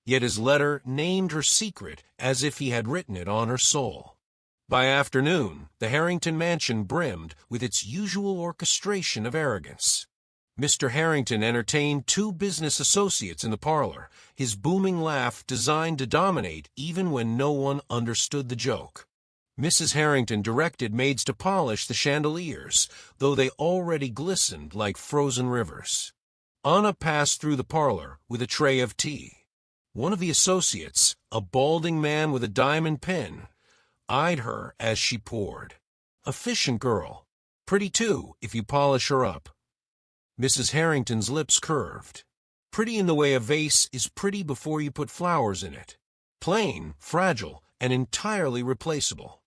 [SPEAKER 1] Yet his letter named her secret as if he had written it on her soul. By afternoon, the Harrington mansion brimmed with its usual orchestration of arrogance. Mr. Harrington entertained 2 business associates in the parlor, his booming laugh designed to dominate even when no one understood the joke. Mrs. Harrington directed maids to polish the chandeliers, though they already glistened like frozen rivers. Anna passed through the parlor with a tray of tea. One of the associates, a balding man with a diamond pin, eyed her as she poured. Efficient girl. Pretty too, if you polish her up. Mrs. Harrington's lips curved. Pretty in the way a vase is pretty before you put flowers in it. Plain, fragile, and entirely replaceable.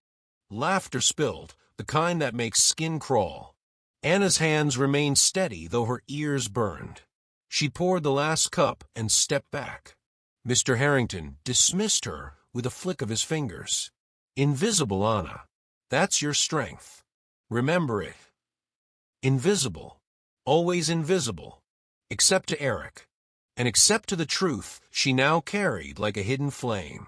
[SPEAKER 1] Laughter spilled, the kind that makes skin crawl. Anna's hands remained steady, though her ears burned. She poured the last cup and stepped back. Mr. Harrington dismissed her with a flick of his fingers. Invisible, Anna. That's your strength. Remember it. Invisible. Always invisible. Except to Eric. And except to the truth she now carried like a hidden flame.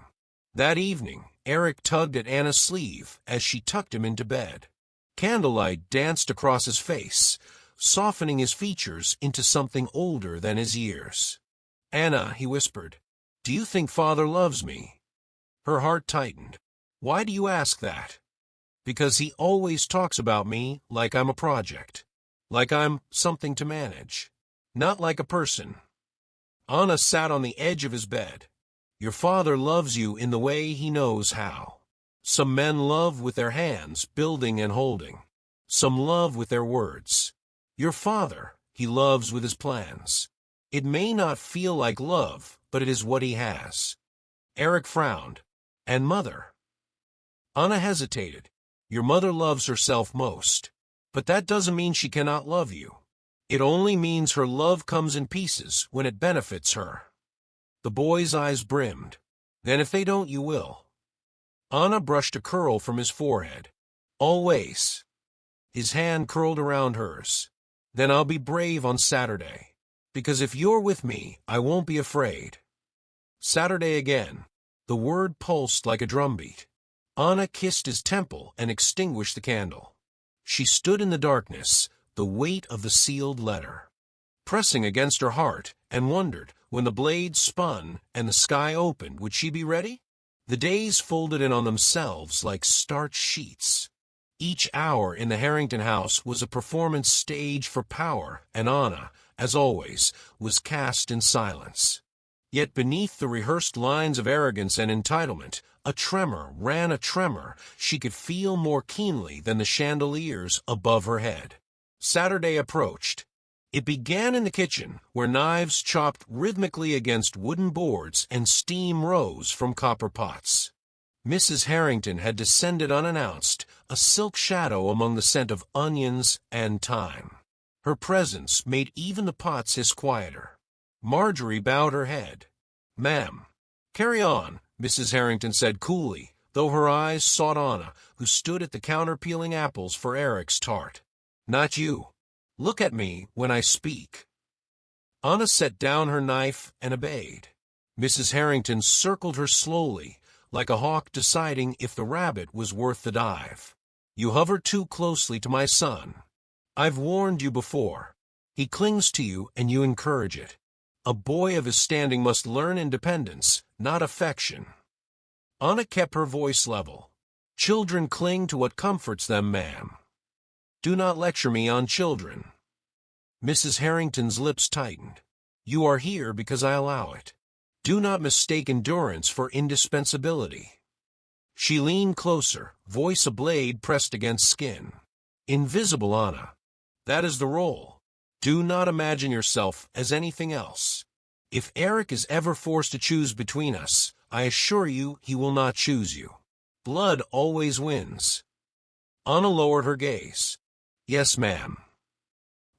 [SPEAKER 1] That evening, Eric tugged at Anna's sleeve as she tucked him into bed. Candlelight danced across his face, softening his features into something older than his years. "Anna," he whispered, "do you think Father loves me?" Her heart tightened. "Why do you ask that?" "Because he always talks about me like I'm a project. Like I'm something to manage. Not like a person." Anna sat on the edge of his bed. "Your father loves you in the way he knows how. Some men love with their hands, building and holding. Some love with their words. Your father, he loves with his plans. It may not feel like love, but it is what he has." Eric frowned. "And mother?" Anna hesitated. "Your mother loves herself most. But that doesn't mean she cannot love you. It only means her love comes in pieces when it benefits her." The boy's eyes brimmed. "Then if they don't, you will." Anna brushed a curl from his forehead. "Always." His hand curled around hers. "Then I'll be brave on Saturday. Because if you're with me, I won't be afraid." Saturday again. The word pulsed like a drumbeat. Anna kissed his temple and extinguished the candle. She stood in the darkness, the weight of the sealed letter pressing against her heart, and wondered, when the blade spun and the sky opened, would she be ready? The days folded in on themselves like starched sheets. Each hour in the Harrington house was a performance stage for power, and Anna, as always, was cast in silence. Yet beneath the rehearsed lines of arrogance and entitlement, a tremor ran, a tremor she could feel more keenly than the chandeliers above her head. Saturday approached. It began in the kitchen, where knives chopped rhythmically against wooden boards and steam rose from copper pots. Mrs. Harrington had descended unannounced, a silk shadow among the scent of onions and thyme. Her presence made even the pots hiss quieter. Marjorie bowed her head. "Ma'am." "Carry on," Mrs. Harrington said coolly, though her eyes sought Anna, who stood at the counter peeling apples for Eric's tart. "Not you. Look at me when I speak." Anna set down her knife and obeyed. Mrs. Harrington circled her slowly, like a hawk deciding if the rabbit was worth the dive. "You hover too closely to my son. I've warned you before. He clings to you and you encourage it. A boy of his standing must learn independence, not affection." Anna kept her voice level. "Children cling to what comforts them, ma'am. Do not lecture me on children." Mrs. Harrington's lips tightened. "You are here because I allow it. Do not mistake endurance for indispensability." She leaned closer, voice a blade pressed against skin. "Invisible, Anna. That is the role. Do not imagine yourself as anything else. If Eric is ever forced to choose between us, I assure you he will not choose you. Blood always wins." Anna lowered her gaze. "Yes, ma'am."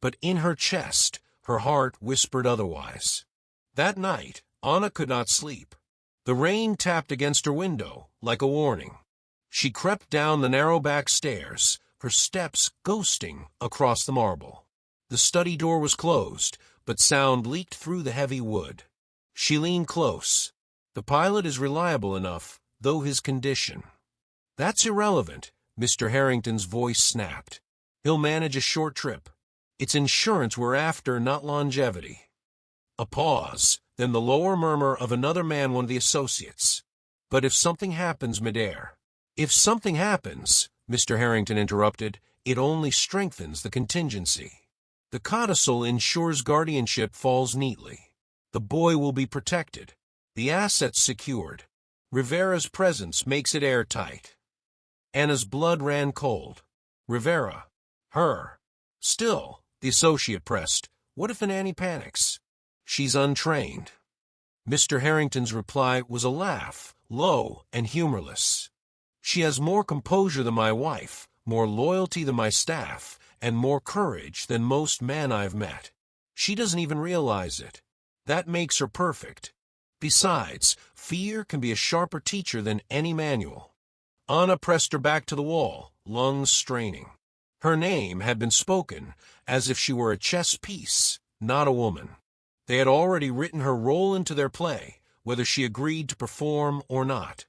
[SPEAKER 1] But in her chest, her heart whispered otherwise. That night, Anna could not sleep. The rain tapped against her window, like a warning. She crept down the narrow back stairs, her steps ghosting across the marble. The study door was closed, but sound leaked through the heavy wood. She leaned close. "The pilot is reliable enough, though his condition." "That's irrelevant," Mr. Harrington's voice snapped. "He'll manage a short trip. It's insurance we're after, not longevity." A pause, then the lower murmur of another man, one of the associates. "But if something happens midair—" "If something happens," Mr. Harrington interrupted, "it only strengthens the contingency. The codicil ensures guardianship falls neatly. The boy will be protected. The assets secured. Rivera's presence makes it airtight." Anna's blood ran cold. "Rivera. Her." "Still," the associate pressed, "what if the nanny panics?" "She's untrained." Mr. Harrington's reply was a laugh, low and humorless. "She has more composure than my wife, more loyalty than my staff, and more courage than most men I've met. She doesn't even realize it. That makes her perfect. Besides, fear can be a sharper teacher than any manual." Anna pressed her back to the wall, lungs straining. Her name had been spoken as if she were a chess piece, not a woman. They had already written her role into their play, whether she agreed to perform or not.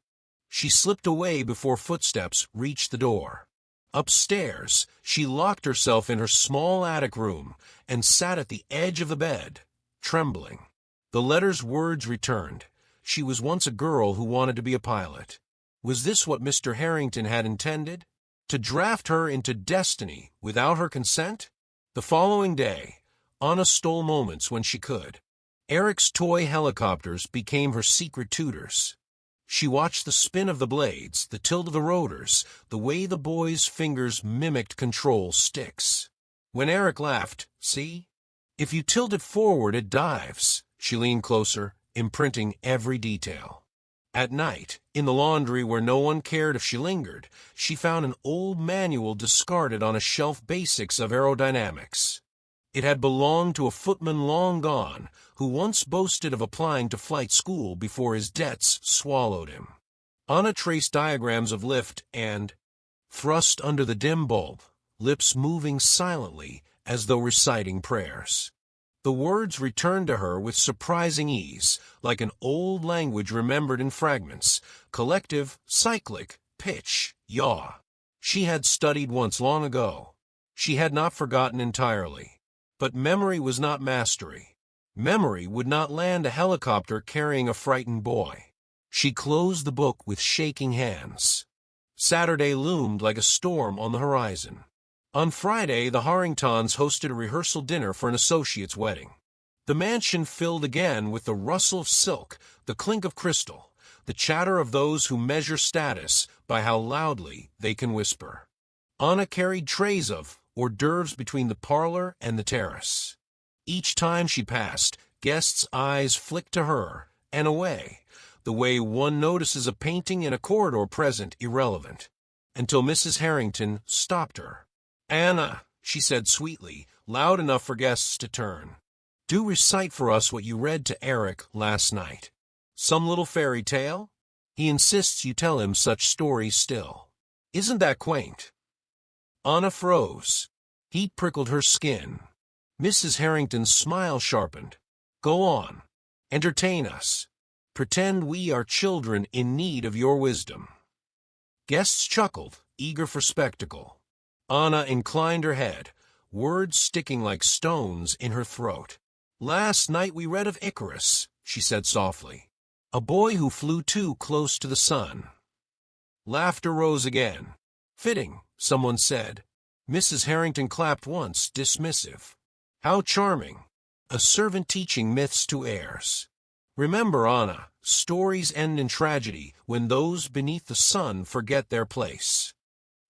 [SPEAKER 1] She slipped away before footsteps reached the door. Upstairs, she locked herself in her small attic room and sat at the edge of the bed, trembling. The letter's words returned. She was once a girl who wanted to be a pilot. Was this what Mr. Harrington had intended? To draft her into destiny without her consent? The following day, Anna stole moments when she could. Eric's toy helicopters became her secret tutors. She watched the spin of the blades, the tilt of the rotors, the way the boy's fingers mimicked control sticks. When Eric laughed, "See? If you tilt it forward, it dives." She leaned closer, imprinting every detail. At night, in the laundry where no one cared if she lingered, she found an old manual discarded on a shelf, Basics of Aerodynamics. It had belonged to a footman long gone, who once boasted of applying to flight school before his debts swallowed him. Anna traced diagrams of lift and thrust under the dim bulb, lips moving silently as though reciting prayers. The words returned to her with surprising ease, like an old language remembered in fragments: collective, cyclic, pitch, yaw. She had studied once long ago. She had not forgotten entirely. But memory was not mastery. Memory would not land a helicopter carrying a frightened boy. She closed the book with shaking hands. Saturday loomed like a storm on the horizon. On Friday, the Harringtons hosted a rehearsal dinner for an associate's wedding. The mansion filled again with the rustle of silk, the clink of crystal, the chatter of those who measure status by how loudly they can whisper. Anna carried trays of hors d'oeuvres between the parlor and the terrace. Each time she passed, guests' eyes flicked to her and away, the way one notices a painting in a corridor present irrelevant, until Mrs. Harrington stopped her. "Anna," she said sweetly, loud enough for guests to turn, "do recite for us what you read to Eric last night. Some little fairy tale? He insists you tell him such stories still. Isn't that quaint?" Anna froze. Heat prickled her skin. Mrs. Harrington's smile sharpened. "Go on. Entertain us. Pretend we are children in need of your wisdom." Guests chuckled, eager for spectacle. Anna inclined her head, words sticking like stones in her throat. "Last night we read of Icarus," she said softly. "A boy who flew too close to the sun." Laughter rose again. "Fitting," someone said. Mrs. Harrington clapped once, dismissive. "How charming. A servant teaching myths to heirs. Remember, Anna, stories end in tragedy when those beneath the sun forget their place."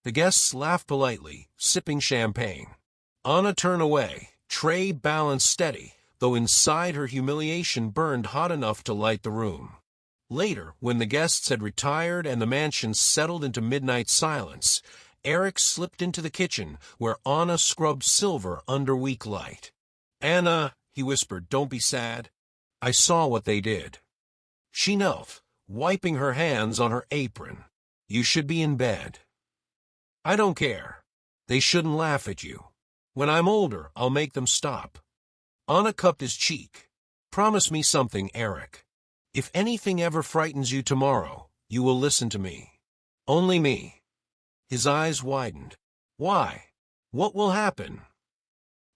[SPEAKER 1] The guests laughed politely, sipping champagne. Anna turned away, tray balanced steady, though inside her humiliation burned hot enough to light the room. Later, when the guests had retired and the mansion settled into midnight silence, Eric slipped into the kitchen where Anna scrubbed silver under weak light. "Anna," he whispered, "don't be sad. I saw what they did." She knelt, wiping her hands on her apron. "You should be in bed." "I don't care. They shouldn't laugh at you. When I'm older, I'll make them stop." Anna cupped his cheek. "Promise me something, Eric. If anything ever frightens you tomorrow, you will listen to me. Only me." His eyes widened. "Why? What will happen?"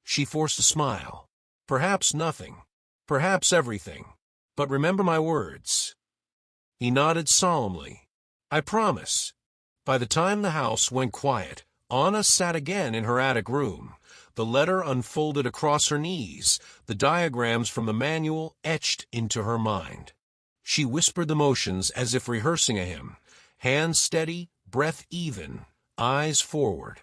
[SPEAKER 1] She forced a smile. "Perhaps nothing. Perhaps everything. But remember my words." He nodded solemnly. "I promise." By the time the house went quiet, Anna sat again in her attic room, the letter unfolded across her knees, the diagrams from the manual etched into her mind. She whispered the motions as if rehearsing a hymn, hands steady, breath even, eyes forward.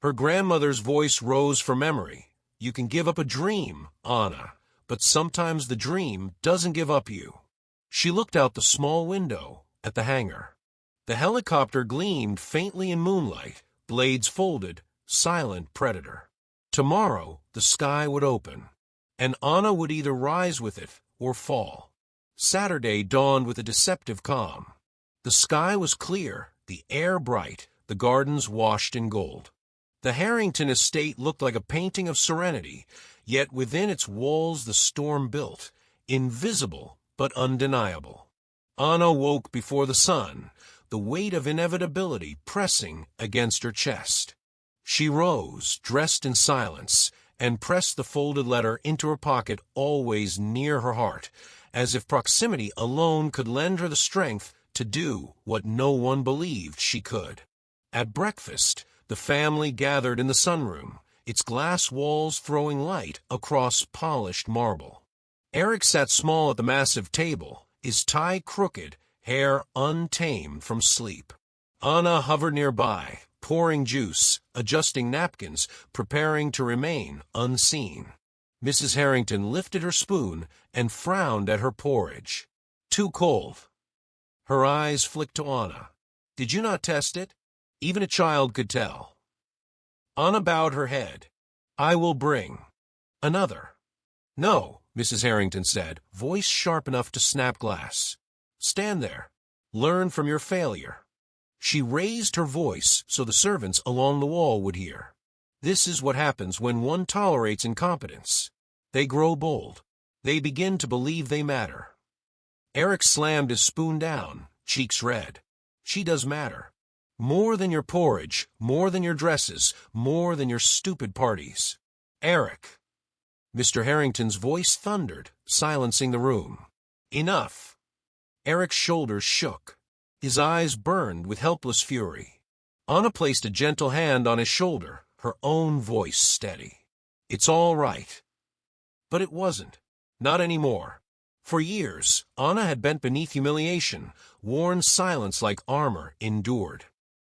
[SPEAKER 1] Her grandmother's voice rose from memory. "You can give up a dream, Anna, but sometimes the dream doesn't give up you." She looked out the small window at the hangar. The helicopter gleamed faintly in moonlight, blades folded, silent predator. Tomorrow the sky would open, and Anna would either rise with it or fall. Saturday dawned with a deceptive calm. The sky was clear, the air bright, the gardens washed in gold. The Harrington estate looked like a painting of serenity, yet within its walls the storm built, invisible but undeniable. Anna woke before the sun, the weight of inevitability pressing against her chest. She rose, dressed in silence, and pressed the folded letter into her pocket, always near her heart, as if proximity alone could lend her the strength to do what no one believed she could. At breakfast, the family gathered in the sunroom, its glass walls throwing light across polished marble. Eric sat small at the massive table, his tie crooked, hair untamed from sleep. Anna hovered nearby, pouring juice, adjusting napkins, preparing to remain unseen. Mrs. Harrington lifted her spoon and frowned at her porridge. Too cold. Her eyes flicked to Anna. Did you not test it? Even a child could tell. Anna bowed her head. I will bring another. No, Mrs. Harrington said, voice sharp enough to snap glass. Stand there. Learn from your failure. She raised her voice so the servants along the wall would hear. This is what happens when one tolerates incompetence. They grow bold. They begin to believe they matter. Eric slammed his spoon down, cheeks red. She does matter. More than your porridge, more than your dresses, more than your stupid parties. Eric. Mr. Harrington's voice thundered, silencing the room. Enough. Eric's shoulders shook. His eyes burned with helpless fury. Anna placed a gentle hand on his shoulder, her own voice steady. It's all right. But it wasn't. Not anymore. For years, Anna had bent beneath humiliation, worn silence like armor, endured.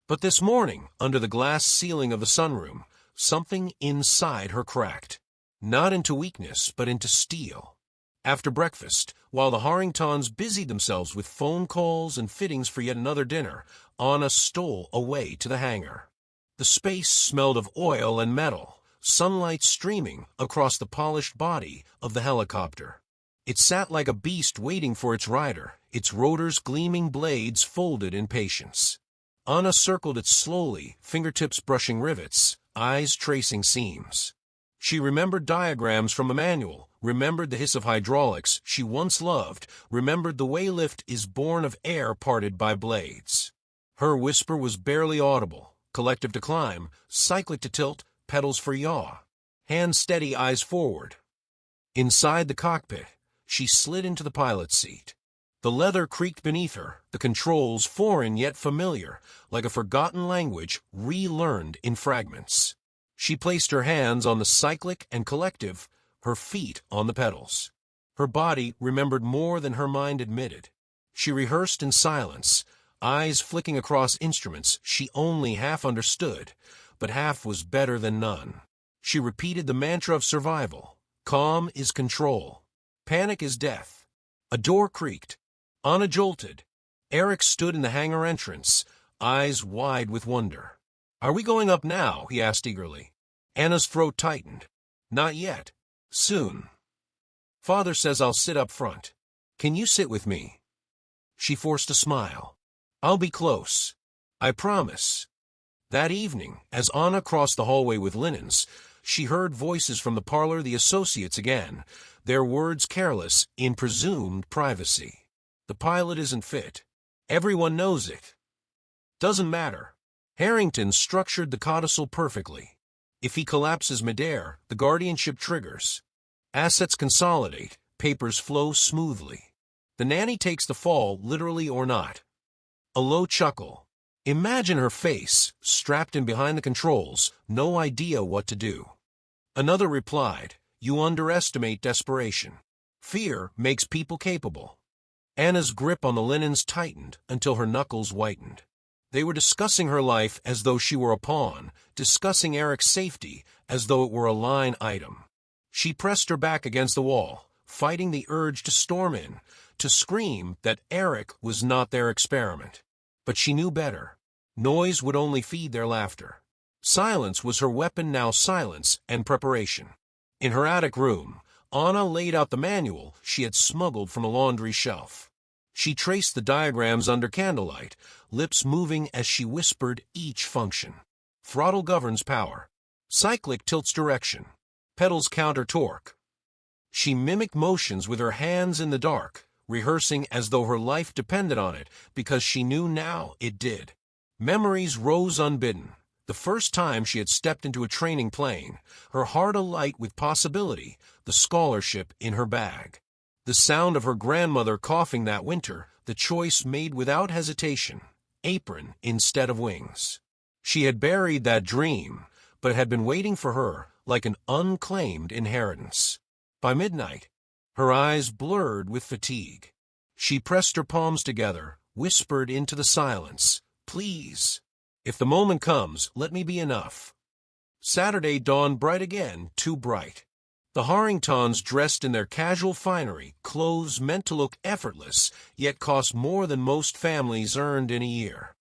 [SPEAKER 1] But this morning, under the glass ceiling of the sunroom, something inside her cracked. Not into weakness, but into steel. After breakfast, while the Harringtons busied themselves with phone calls and fittings for yet another dinner, Anna stole away to the hangar. The space smelled of oil and metal, sunlight streaming across the polished body of the helicopter. It sat like a beast waiting for its rider, its rotor's gleaming blades folded in patience. Anna circled it slowly, fingertips brushing rivets, eyes tracing seams. She remembered diagrams from a manual, remembered the hiss of hydraulics she once loved, remembered the way lift is born of air parted by blades. Her whisper was barely audible, collective to climb, cyclic to tilt, pedals for yaw. Hands steady, eyes forward. Inside the cockpit, she slid into the pilot's seat. The leather creaked beneath her, the controls foreign yet familiar, like a forgotten language relearned in fragments. She placed her hands on the cyclic and collective, her feet on the pedals. Her body remembered more than her mind admitted. She rehearsed in silence, eyes flicking across instruments she only half understood, but half was better than none. She repeated the mantra of survival. Calm is control. Panic is death. A door creaked. Anna jolted. Eric stood in the hangar entrance, eyes wide with wonder. Are we going up now? He asked eagerly. Anna's throat tightened. Not yet. Soon. Father says I'll sit up front. Can you sit with me? She forced a smile. I'll be close. I promise. That evening, as Anna crossed the hallway with linens, she heard voices from the parlor, the associates again, their words careless in presumed privacy. The pilot isn't fit. Everyone knows it. Doesn't matter. Harrington structured the codicil perfectly. If he collapses midair, the guardianship triggers. Assets consolidate, papers flow smoothly. The nanny takes the fall, literally or not. A low chuckle. Imagine her face, strapped in behind the controls, no idea what to do. Another replied, you underestimate desperation. Fear makes people capable. Anna's grip on the linens tightened until her knuckles whitened. They were discussing her life as though she were a pawn, discussing Eric's safety as though it were a line item. She pressed her back against the wall, fighting the urge to storm in, to scream that Eric was not their experiment. But she knew better. Noise would only feed their laughter. Silence was her weapon now, silence and preparation. In her attic room, Anna laid out the manual she had smuggled from a laundry shelf. She traced the diagrams under candlelight, lips moving as she whispered each function. Throttle governs power. Cyclic tilts direction. Pedals counter torque. She mimicked motions with her hands in the dark, rehearsing as though her life depended on it, because she knew now it did. Memories rose unbidden. The first time she had stepped into a training plane, her heart alight with possibility, the scholarship in her bag. The sound of her grandmother coughing that winter, the choice made without hesitation, apron instead of wings. She had buried that dream, but it had been waiting for her like an unclaimed inheritance. By midnight, her eyes blurred with fatigue. She pressed her palms together, whispered into the silence, "Please, if the moment comes, let me be enough." Saturday dawned bright again, too bright. The Harringtons, dressed in their casual finery, clothes meant to look effortless, yet cost more than most families earned in a year.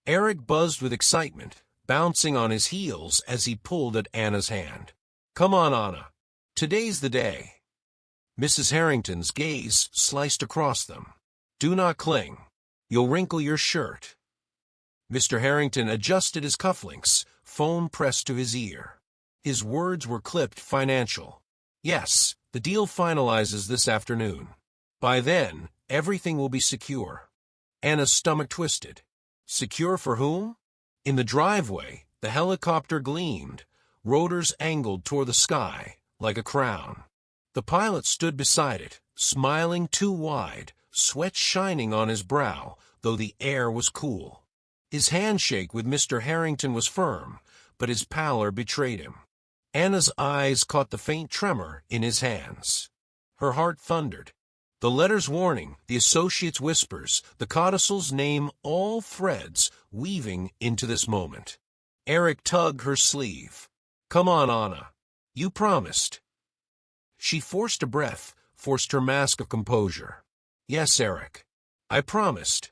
[SPEAKER 1] Eric buzzed with excitement, bouncing on his heels as he pulled at Anna's hand. "Come on, Anna. Today's the day." Mrs. Harrington's gaze sliced across them. "Do not cling. You'll wrinkle your shirt." Mr. Harrington adjusted his cufflinks, phone pressed to his ear. His words were clipped financial. "Yes, the deal finalizes this afternoon. By then, everything will be secure." Anna's stomach twisted. Secure for whom? In the driveway, the helicopter gleamed, rotors angled toward the sky, like a crown. The pilot stood beside it, smiling too wide, sweat shining on his brow, though the air was cool. His handshake with Mr. Harrington was firm, but his pallor betrayed him. Anna's eyes caught the faint tremor in his hands. Her heart thundered. The letter's warning, the associate's whispers, the codicil's name, all threads weaving into this moment. Eric tugged her sleeve. "Come on, Anna. You promised." She forced a breath, forced her mask of composure. "Yes, Eric. I promised."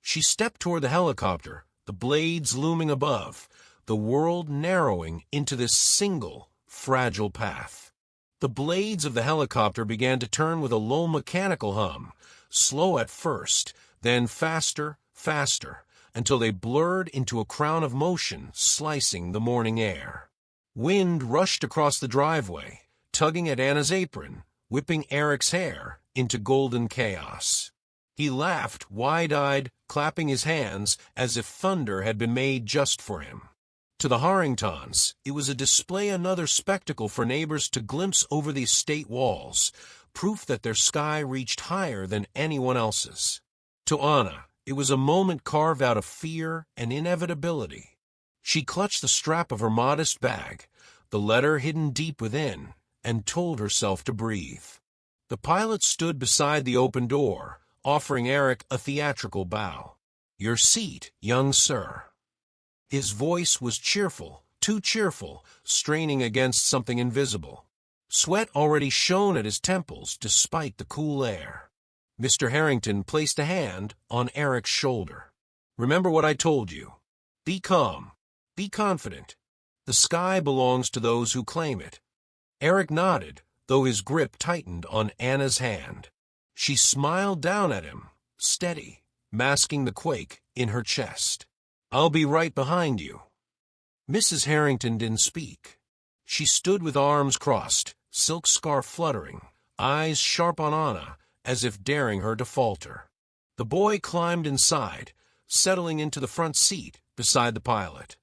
[SPEAKER 1] She stepped toward the helicopter, the blades looming above, the world narrowing into this single, fragile path. The blades of the helicopter began to turn with a low mechanical hum, slow at first, then faster, faster, until they blurred into a crown of motion slicing the morning air. Wind rushed across the driveway, tugging at Anna's apron, whipping Eric's hair into golden chaos. He laughed, wide-eyed, clapping his hands as if thunder had been made just for him. To the Harringtons, it was a display, another spectacle for neighbors to glimpse over the estate walls, proof that their sky reached higher than anyone else's. To Anna, it was a moment carved out of fear and inevitability. She clutched the strap of her modest bag, the letter hidden deep within, and told herself to breathe. The pilot stood beside the open door, offering Eric a theatrical bow. "Your seat, young sir." His voice was cheerful, too cheerful, straining against something invisible. Sweat already shone at his temples despite the cool air. Mr. Harrington placed a hand on Eric's shoulder. "Remember what I told you. Be calm. Be confident. The sky belongs to those who claim it." Eric nodded, though his grip tightened on Anna's hand. She smiled down at him, steady, masking the quake in her chest. "I'll be right behind you." Mrs. Harrington didn't speak. She stood with arms crossed, silk scarf fluttering, eyes sharp on Anna, as if daring her to falter. The boy climbed inside, settling into the front seat beside the pilot.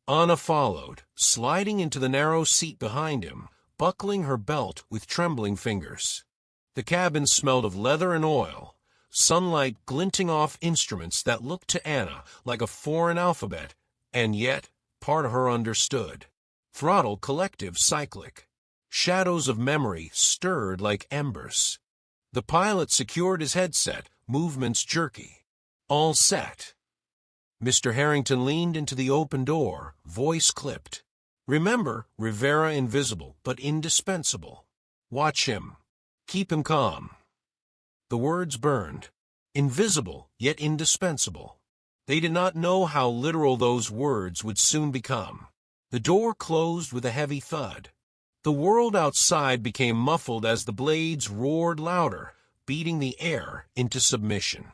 [SPEAKER 1] Anna followed, sliding into the narrow seat behind him, buckling her belt with trembling fingers. The cabin smelled of leather and oil, sunlight glinting off instruments that looked to Anna like a foreign alphabet, and yet part of her understood. Throttle collective cyclic. Shadows of memory stirred like embers. The pilot secured his headset, movements jerky. "All set." Mr. Harrington leaned into the open door, voice clipped. "Remember, Rivera invisible, but indispensable. Watch him. Keep him calm." The words burned. Invisible, yet indispensable. They did not know how literal those words would soon become. The door closed with a heavy thud. The world outside became muffled as the blades roared louder, beating the air into submission.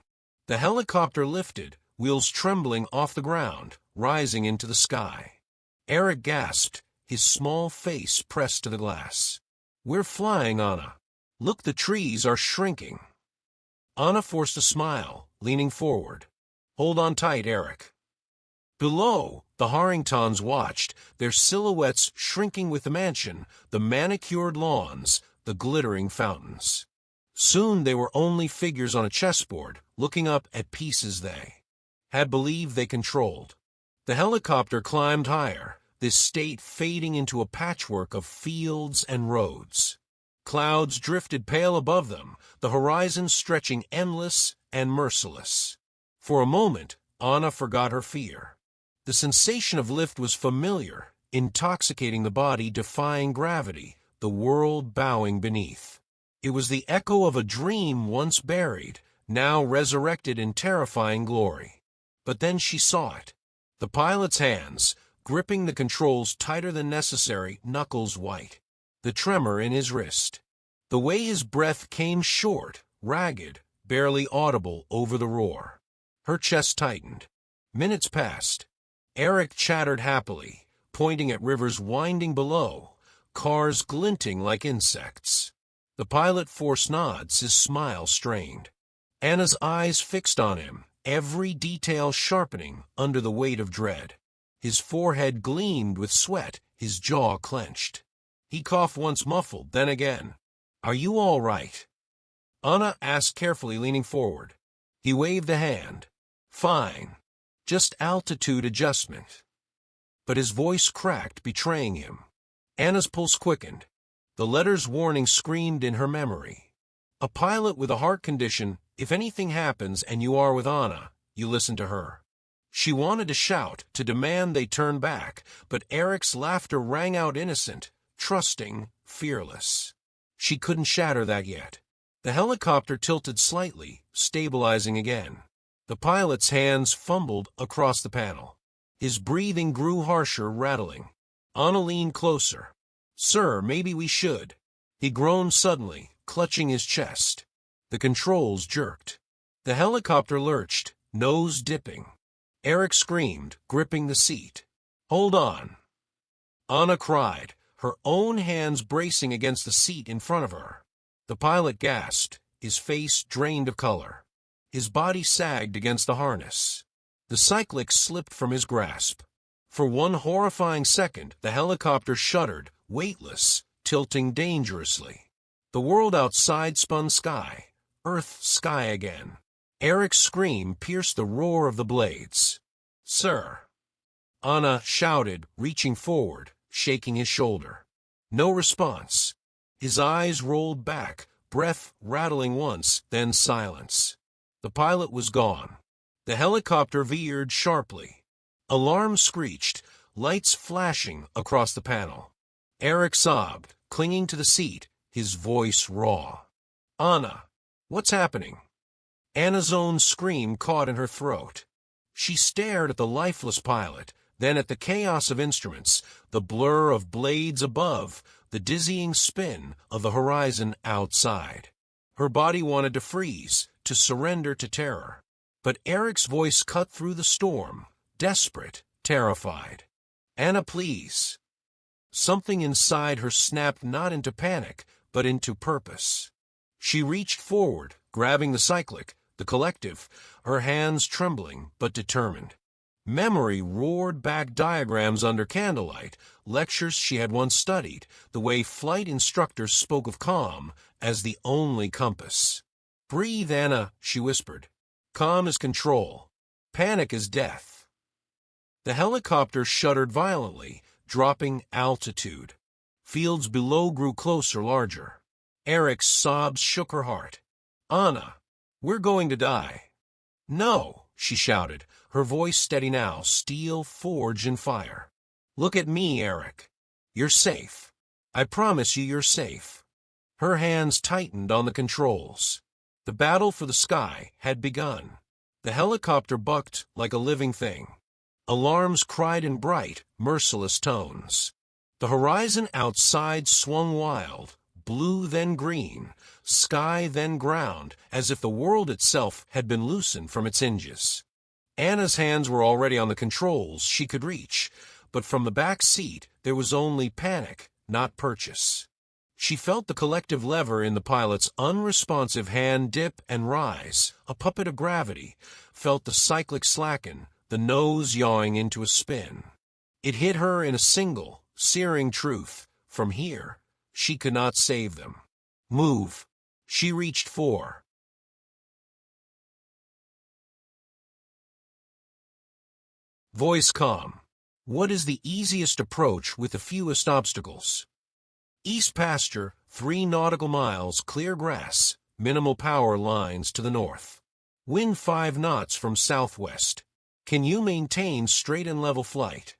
[SPEAKER 1] The helicopter lifted, wheels trembling off the ground, rising into the sky. Eric gasped, his small face pressed to the glass. "We're flying, Anna. Look, the trees are shrinking." Anna forced a smile, leaning forward. "Hold on tight, Eric." Below, the Harringtons watched, their silhouettes shrinking with the mansion, the manicured lawns, the glittering fountains. Soon they were only figures on a chessboard, looking up at pieces they had believed they controlled. The helicopter climbed higher, this state fading into a patchwork of fields and roads. Clouds drifted pale above them, the horizon stretching endless and merciless. For a moment, Anna forgot her fear. The sensation of lift was familiar, intoxicating the body, defying gravity, the world bowing beneath. It was the echo of a dream once buried, now resurrected in terrifying glory. But then she saw it. The pilot's hands, gripping the controls tighter than necessary, knuckles white. The tremor in his wrist. The way his breath came short, ragged, barely audible over the roar. Her chest tightened. Minutes passed. Eric chattered happily, pointing at rivers winding below, cars glinting like insects. The pilot forced nods, his smile strained. Anna's eyes fixed on him, every detail sharpening under the weight of dread. His forehead gleamed with sweat, his jaw clenched. He coughed once, muffled, then again. "Are you all right?" Anna asked carefully, leaning forward. He waved a hand. "Fine. Just altitude adjustment." But his voice cracked, betraying him. Anna's pulse quickened. The letter's warning screamed in her memory. A pilot with a heart condition, if anything happens and you are with Anna, you listen to her. She wanted to shout, to demand they turn back, but Eric's laughter rang out innocent, trusting, fearless. She couldn't shatter that yet. The helicopter tilted slightly, stabilizing again. The pilot's hands fumbled across the panel. His breathing grew harsher, rattling. Anna leaned closer. "Sir, maybe we should." He groaned suddenly, clutching his chest. The controls jerked. The helicopter lurched, nose dipping. Eric screamed, gripping the seat. "Hold on." Anna cried, her own hands bracing against the seat in front of her. The pilot gasped, his face drained of color. His body sagged against the harness. The cyclic slipped from his grasp. For one horrifying second, the helicopter shuddered, weightless, tilting dangerously. The world outside spun sky, earth sky again. Eric's scream pierced the roar of the blades. "Sir!" Anna shouted, reaching forward, shaking his shoulder. No response. His eyes rolled back, breath rattling once, then silence. The pilot was gone. The helicopter veered sharply. Alarm screeched, lights flashing across the panel. Eric sobbed, clinging to the seat, his voice raw. "Anna, what's happening?" Anna's own scream caught in her throat. She stared at the lifeless pilot, then at the chaos of instruments, the blur of blades above, the dizzying spin of the horizon outside. Her body wanted to freeze, to surrender to terror. But Eric's voice cut through the storm, desperate, terrified. "Anna, please." Something inside her snapped not into panic, but into purpose. She reached forward, grabbing the cyclic, the collective, her hands trembling but determined. Memory roared back diagrams under candlelight, lectures she had once studied, the way flight instructors spoke of calm as the only compass. "Breathe, Anna," she whispered. "Calm is control. Panic is death." The helicopter shuddered violently, dropping altitude. Fields below grew closer, larger. Eric's sobs shook her heart. "Anna, we're going to die." "No," she shouted, her voice steady now, steel forged in fire. "Look at me, Eric. You're safe. I promise you're safe." Her hands tightened on the controls. The battle for the sky had begun. The helicopter bucked like a living thing. Alarms cried in bright, merciless tones. The horizon outside swung wild, blue then green, sky then ground, as if the world itself had been loosened from its hinges. Anna's hands were already on the controls she could reach, but from the back seat there was only panic, not purchase. She felt the collective lever in the pilot's unresponsive hand dip and rise, a puppet of gravity, felt the cyclic slacken, the nose yawing into a spin. It hit her in a single, searing truth. From here, she could not save them. Move. She reached for. Voice calm. What is the easiest approach with the fewest obstacles? East pasture, 3 nautical miles, clear grass, minimal power lines to the north. Wind 5 knots from southwest. Can you maintain straight and level flight?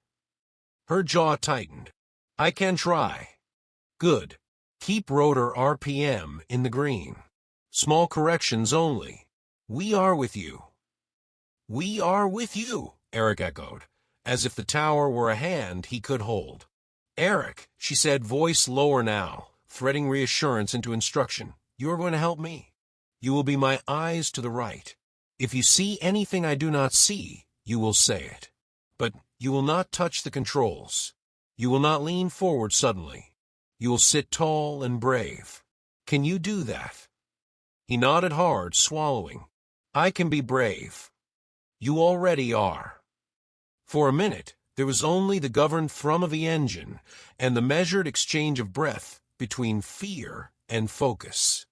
[SPEAKER 1] Her jaw tightened. I can try. Good. Keep rotor RPM in the green. Small corrections only. We are with you. We are with you, Eric echoed, as if the tower were a hand he could hold. Eric, she said, voice lower now, threading reassurance into instruction. You are going to help me. You will be my eyes to the right. If you see anything I do not see, you will say it. But you will not touch the controls. You will not lean forward suddenly. You will sit tall and brave. Can you do that? He nodded hard, swallowing. I can be brave. You already are. For a minute, there was only the governed thrum of the engine and the measured exchange of breath between fear and focus.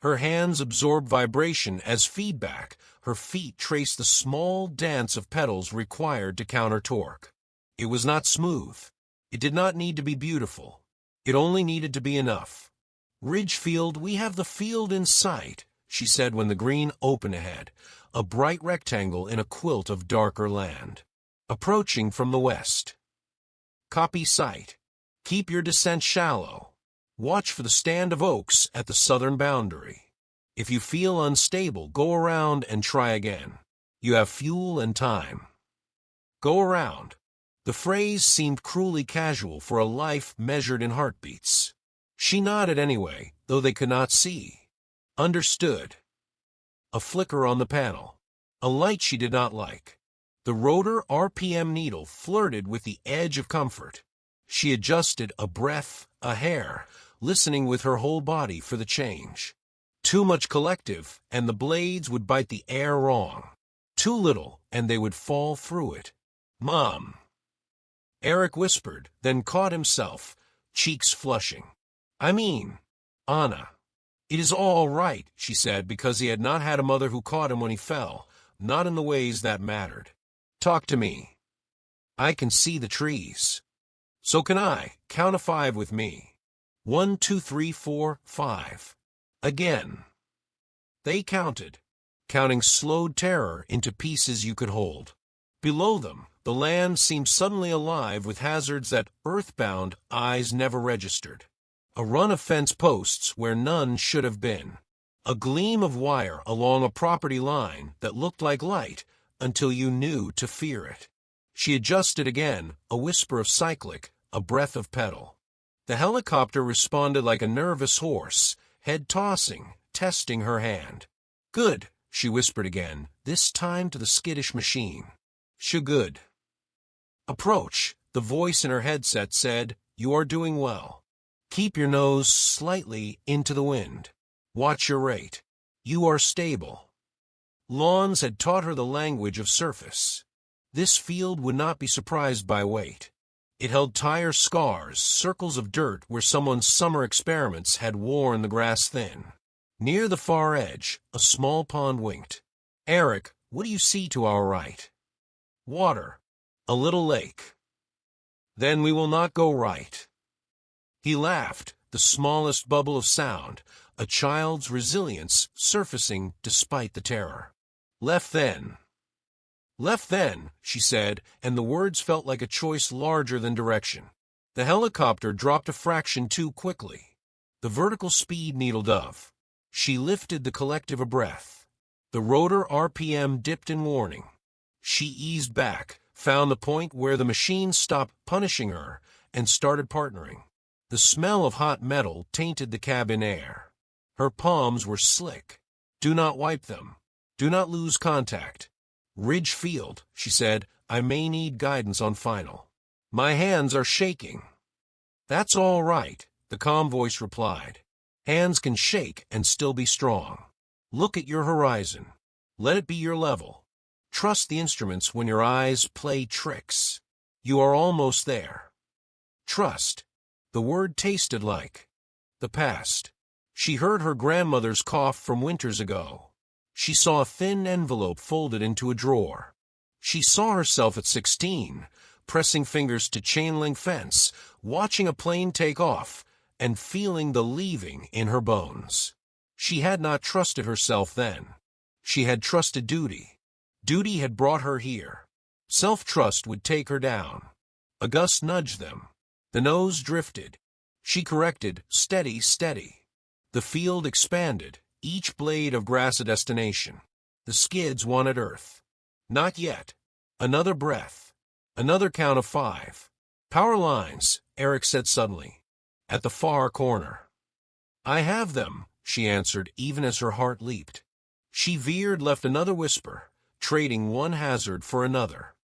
[SPEAKER 1] Her hands absorbed vibration as feedback. Her feet traced the small dance of pedals required to counter torque. It was not smooth. It did not need to be beautiful. It only needed to be enough. Ridgefield, we have the field in sight, she said when the green opened ahead, a bright rectangle in a quilt of darker land. Approaching from the west. Copy sight. Keep your descent shallow. Watch for the stand of oaks at the southern boundary. If you feel unstable, go around and try again. You have fuel and time. Go around. The phrase seemed cruelly casual for a life measured in heartbeats. She nodded anyway, though they could not see. Understood. A flicker on the panel. A light she did not like. The rotor RPM needle flirted with the edge of comfort. She adjusted a breath, a hair, listening with her whole body for the change. Too much collective, and the blades would bite the air wrong. Too little, and they would fall through it. Mom. Eric whispered, then caught himself, cheeks flushing. I mean, Anna. It is all right, she said, because he had not had a mother who caught him when he fell, not in the ways that mattered. Talk to me. I can see the trees. So can I. Count a 5 with me. 1, 2, 3, 4, 5. Again. They counted. Counting slowed terror into pieces you could hold. Below them, the land seemed suddenly alive with hazards that earthbound eyes never registered. A run of fence posts where none should have been. A gleam of wire along a property line that looked like light until you knew to fear it. She adjusted again, a whisper of cyclic, a breath of pedal. The helicopter responded like a nervous horse, head tossing, testing her hand. Good, she whispered again, this time to the skittish machine. Good. Approach, the voice in her headset said, you are doing well. Keep your nose slightly into the wind. Watch your rate. You are stable. Lawns had taught her the language of surface. This field would not be surprised by weight. It held tire scars, circles of dirt where someone's summer experiments had worn the grass thin. Near the far edge, a small pond winked. Eric, what do you see to our right? Water. A little lake. Then we will not go right. He laughed, the smallest bubble of sound, a child's resilience surfacing despite the terror. Left then. Left then, she said, and the words felt like a choice larger than direction. The helicopter dropped a fraction too quickly. The vertical speed needled of. She lifted the collective a breath. The rotor RPM dipped in warning. She eased back, found the point where the machine stopped punishing her, and started partnering. The smell of hot metal tainted the cabin air. Her palms were slick. Do not wipe them. Do not lose contact. Ridgefield, she said, I may need guidance on final. My hands are shaking. That's all right, the calm voice replied. Hands can shake and still be strong. Look at your horizon. Let it be your level. Trust the instruments when your eyes play tricks. You are almost there. Trust. The word tasted like the past. She heard her grandmother's cough from winters ago. She saw a thin envelope folded into a drawer. She saw herself at 16, pressing fingers to chain-link fence, watching a plane take off, and feeling the leaving in her bones. She had not trusted herself then. She had trusted duty. Duty had brought her here. Self-trust would take her down. A gust nudged them. The nose drifted. She corrected, steady, steady. The field expanded, each blade of grass a destination. The skids wanted earth. Not yet. Another breath. Another count of 5. Power lines, Eric said suddenly. At the far corner. I have them, she answered even as her heart leaped. She veered, left another whisper, trading one hazard for another.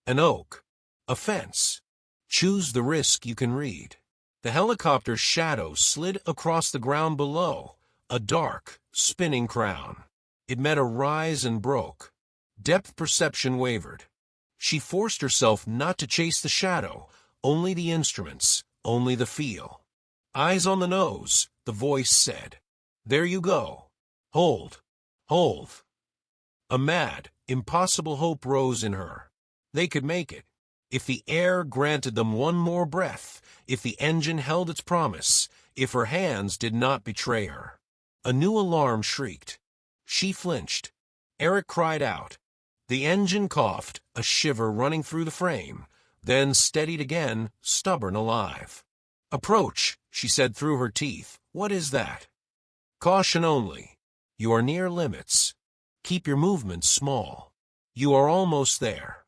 [SPEAKER 1] An oak. A fence. Choose the risk you can read. The helicopter's shadow slid across the ground below, a dark, spinning crown. It met a rise and broke. Depth perception wavered. She forced herself not to chase the shadow, only the instruments, only the feel. Eyes on the nose, the voice said. There you go. Hold. Hold. A mad, impossible hope rose in her. They could make it. If the air granted them one more breath, if the engine held its promise, if her hands did not betray her. A new alarm shrieked. She flinched. Eric cried out. The engine coughed, a shiver running through the frame, then steadied again, stubborn, alive. Approach, she said through her teeth. What is that? Caution only. You are near limits. Keep your movements small. You are almost there.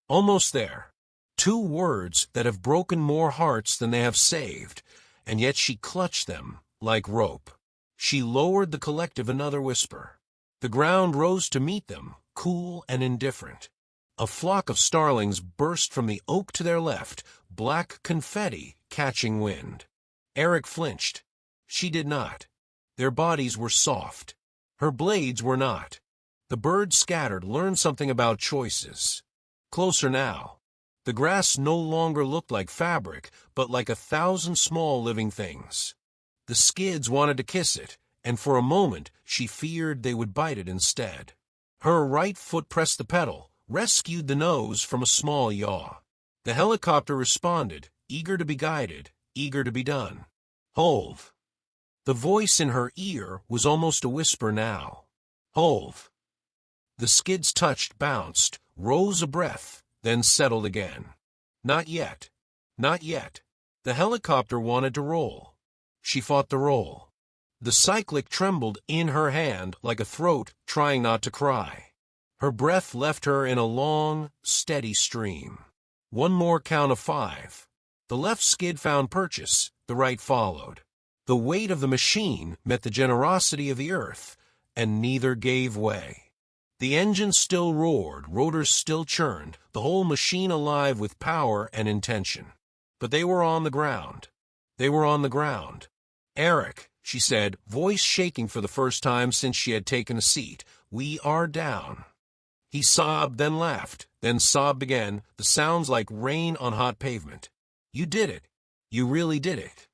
[SPEAKER 1] Almost there. 2 words that have broken more hearts than they have saved, and yet she clutched them like rope. She lowered the collective another whisper. The ground rose to meet them, cool and indifferent. A flock of starlings burst from the oak to their left, black confetti catching wind. Eric flinched. She did not. Their bodies were soft. Her blades were not. The birds scattered learned something about choices. Closer now. The grass no longer looked like fabric, but like 1,000 small living things. The skids wanted to kiss it, and for a moment she feared they would bite it instead. Her right foot pressed the pedal, rescued the nose from a small yaw. The helicopter responded, eager to be guided, eager to be done. Hold. The voice in her ear was almost a whisper now. Hold. The skids touched, bounced, rose a breath, then settled again. Not yet. Not yet. The helicopter wanted to roll. She fought the roll. The cyclic trembled in her hand like a throat trying not to cry. Her breath left her in a long, steady stream. One more count of 5. The left skid found purchase, the right followed. The weight of the machine met the generosity of the earth, and neither gave way. The engine still roared, rotors still churned, the whole machine alive with power and intention. But they were on the ground. They were on the ground. Eric, she said, voice shaking for the first time since she had taken a seat, we are down. He sobbed, then laughed, then sobbed again, the sounds like rain on hot pavement. You did it. You really did it.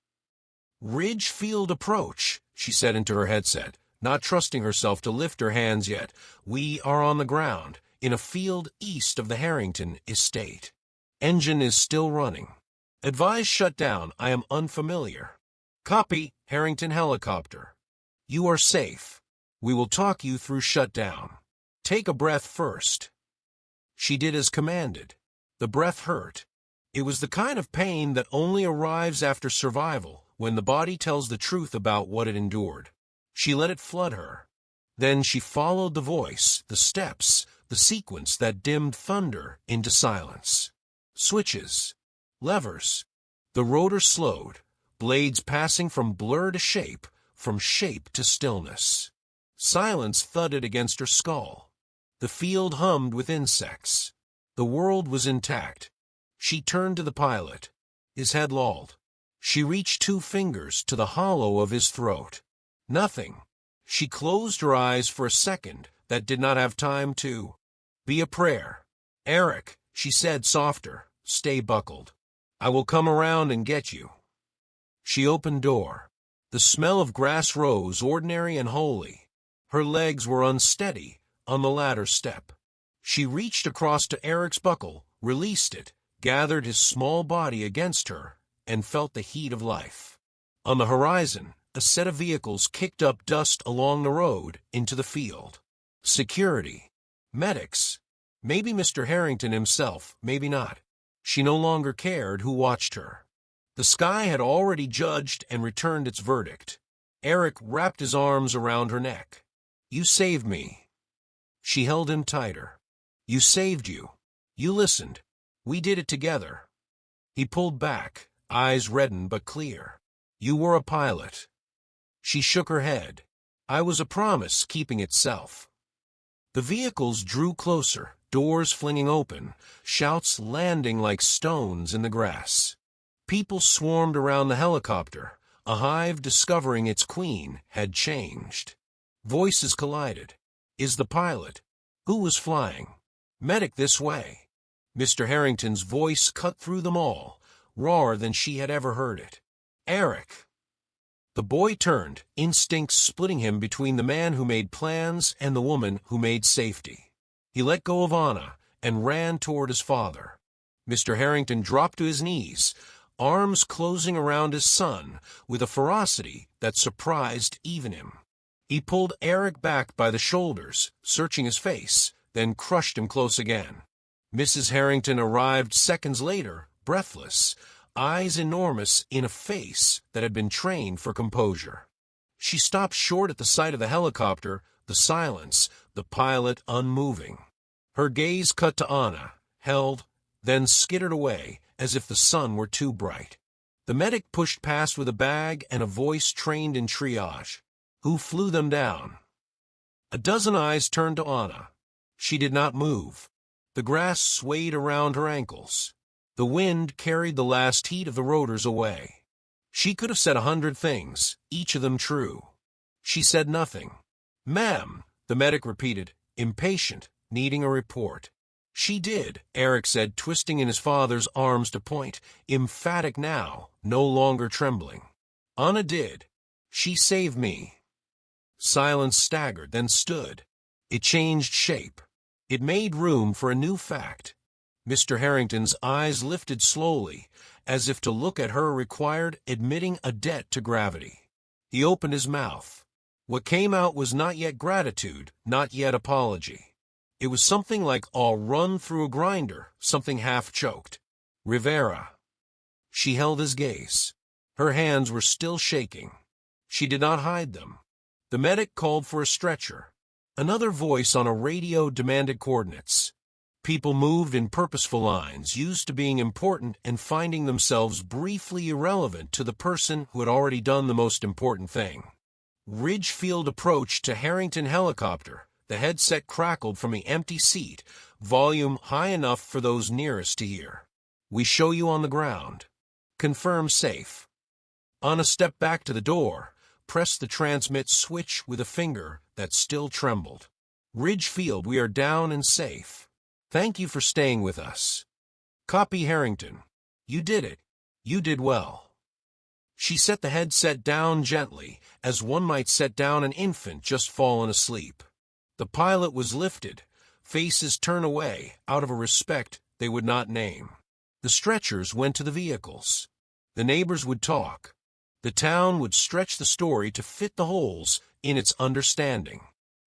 [SPEAKER 1] Ridge Field approach, she said into her headset, not trusting herself to lift her hands yet. We are on the ground, in a field east of the Harrington estate. Engine is still running. Advise shut down. I am unfamiliar. Copy, Harrington helicopter. You are safe. We will talk you through shutdown. Take a breath first. She did as commanded. The breath hurt. It was the kind of pain that only arrives after survival, when the body tells the truth about what it endured. She let it flood her. Then she followed the voice, the steps, the sequence that dimmed thunder into silence. Switches. Levers. The rotor slowed, blades passing from blur to shape, from shape to stillness. Silence thudded against her skull. The field hummed with insects. The world was intact. She turned to the pilot. His head lolled. She reached 2 fingers to the hollow of his throat. Nothing. She closed her eyes for a second that did not have time to be a prayer. Eric, she said softer, stay buckled. I will come around and get you. She opened door. The smell of grass rose, ordinary and holy. Her legs were unsteady on the ladder step. She reached across to Eric's buckle, released it, gathered his small body against her, and felt the heat of life. On the horizon, a set of vehicles kicked up dust along the road into the field. Security. Medics. Maybe Mr. Harrington himself, maybe not. She no longer cared who watched her. The sky had already judged and returned its verdict. Eric wrapped his arms around her neck. You saved me. She held him tighter. You saved you. You listened. We did it together. He pulled back, eyes reddened but clear. You were a pilot. She shook her head. I was a promise keeping itself. The vehicles drew closer, doors flinging open, shouts landing like stones in the grass. People swarmed around the helicopter. A hive discovering its queen had changed. Voices collided. Is the pilot? Who was flying? Medic this way. Mr. Harrington's voice cut through them all, rawer than she had ever heard it. Eric. The boy turned, instincts splitting him between the man who made plans and the woman who made safety. He let go of Anna and ran toward his father. Mr. Harrington dropped to his knees, arms closing around his son with a ferocity that surprised even him. He pulled Eric back by the shoulders, searching his face, then crushed him close again. Mrs. Harrington arrived seconds later, breathless, eyes enormous in a face that had been trained for composure. She stopped short at the sight of the helicopter, the silence, the pilot unmoving. Her gaze cut to Anna, held, then skittered away as if the sun were too bright. The medic pushed past with a bag and a voice trained in triage. Who flew them down? A dozen eyes turned to Anna. She did not move. The grass swayed around her ankles. The wind carried the last heat of the rotors away. She could have said 100 things, each of them true. She said nothing. Ma'am, the medic repeated, impatient, needing a report. She did, Eric said, twisting in his father's arms to point, emphatic now, no longer trembling. Anna did. She saved me. Silence staggered, then stood. It changed shape. It made room for a new fact. Mr. Harrington's eyes lifted slowly, as if to look at her required admitting a debt to gravity. He opened his mouth. What came out was not yet gratitude, not yet apology. It was something like "I'll run through a grinder," something half-choked. Rivera. She held his gaze. Her hands were still shaking. She did not hide them. The medic called for a stretcher. Another voice on a radio demanded coordinates. People moved in purposeful lines, used to being important and finding themselves briefly irrelevant to the person who had already done the most important thing. Ridgefield approached to Harrington helicopter. The headset crackled from the empty seat, volume high enough for those nearest to hear. We show you on the ground. Confirm safe. Anna stepped back to the door, pressed the transmit switch with a finger that still trembled. Ridgefield, we are down and safe. Thank you for staying with us. Copy Harrington. You did it. You did well. She set the headset down gently, as one might set down an infant just fallen asleep. The pilot was lifted, faces turned away out of a respect they would not name. The stretchers went to the vehicles. The neighbors would talk. The town would stretch the story to fit the holes in its understanding.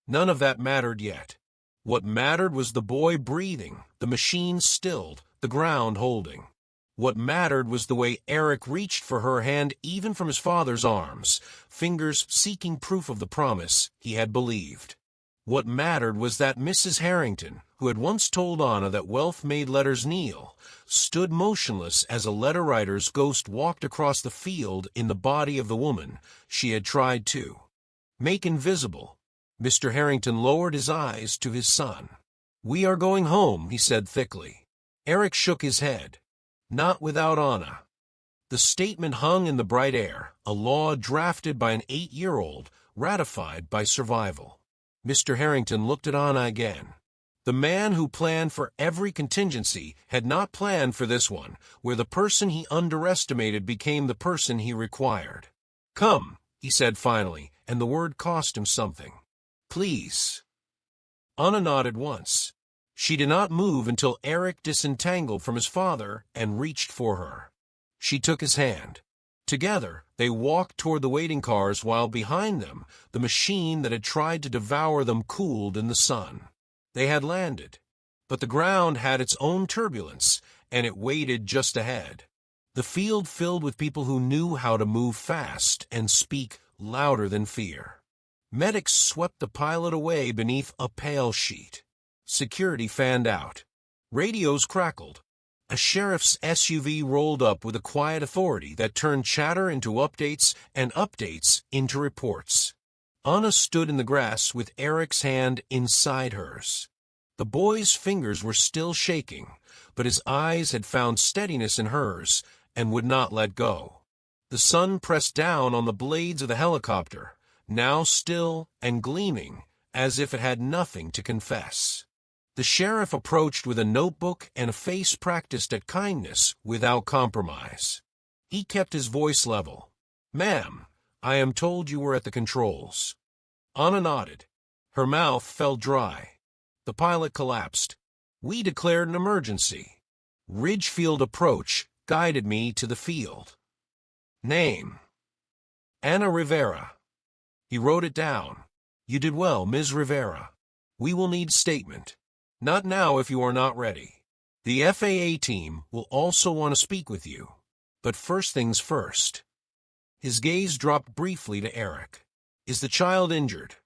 [SPEAKER 1] None of that mattered yet. What mattered was the boy breathing, the machine stilled, the ground holding. What mattered was the way Eric reached for her hand even from his father's arms, fingers seeking proof of the promise he had believed. What mattered was that Mrs. Harrington, who had once told Anna that wealth made letters kneel, stood motionless as a letter writer's ghost walked across the field in the body of the woman she had tried to make invisible. Mr. Harrington lowered his eyes to his son. We are going home, he said thickly. Eric shook his head. Not without Anna. The statement hung in the bright air, a law drafted by an 8-year-old, ratified by survival. Mr. Harrington looked at Anna again. The man who planned for every contingency had not planned for this one, where the person he underestimated became the person he required. "Come," he said finally, and the word cost him something. "Please." Anna nodded once. She did not move until Eric disentangled from his father and reached for her. She took his hand. Together, they walked toward the waiting cars while behind them, the machine that had tried to devour them cooled in the sun. They had landed, but the ground had its own turbulence, and it waited just ahead. The field filled with people who knew how to move fast and speak louder than fear. Medics swept the pilot away beneath a pale sheet. Security fanned out. Radios crackled. A sheriff's SUV rolled up with a quiet authority that turned chatter into updates and updates into reports. Anna stood in the grass with Eric's hand inside hers. The boy's fingers were still shaking, but his eyes had found steadiness in hers and would not let go. The sun pressed down on the blades of the helicopter, now still and gleaming, as if it had nothing to confess. The sheriff approached with a notebook and a face practiced at kindness without compromise. He kept his voice level. "Ma'am, I am told you were at the controls." Anna nodded. Her mouth felt dry. The pilot collapsed. "We declared an emergency. Ridgefield approach guided me to the field." "Name?" "Anna Rivera." He wrote it down. "You did well, Ms. Rivera. We will need statement. Not now if you are not ready. The FAA team will also want to speak with you. But first things first." His gaze dropped briefly to Eric. "Is the child injured?"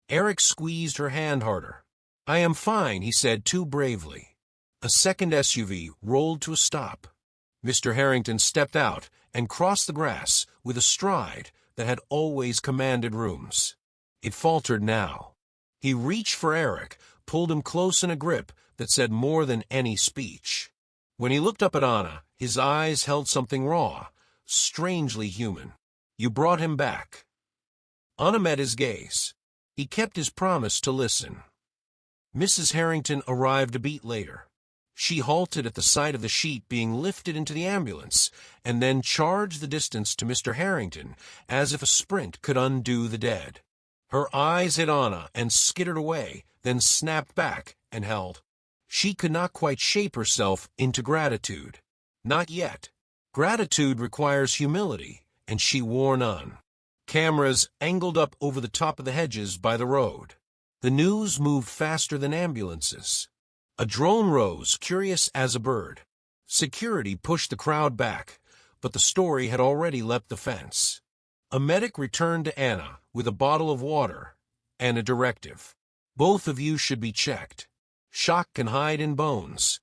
[SPEAKER 1] Eric squeezed her hand harder. "I am fine," he said too bravely. A second SUV rolled to a stop. Mr. Harrington stepped out and crossed the grass with a stride that had always commanded rooms. It faltered now. He reached for Eric, pulled him close in a grip that said more than any speech. When he looked up at Anna, his eyes held something raw, strangely human. "You brought him back." Anna met his gaze. He kept his promise to listen. Mrs. Harrington arrived a beat later. She halted at the sight of the sheet being lifted into the ambulance, and then charged the distance to Mr. Harrington, as if a sprint could undo the dead. Her eyes hit Anna and skittered away, then snapped back and held. She could not quite shape herself into gratitude. Not yet. Gratitude requires humility, and she wore none. Cameras angled up over the top of the hedges by the road. The news moved faster than ambulances. A drone rose, curious as a bird. Security pushed the crowd back, but the story had already leapt the fence. A medic returned to Anna with a bottle of water and a directive. "Both of you should be checked. Shock can hide in bones."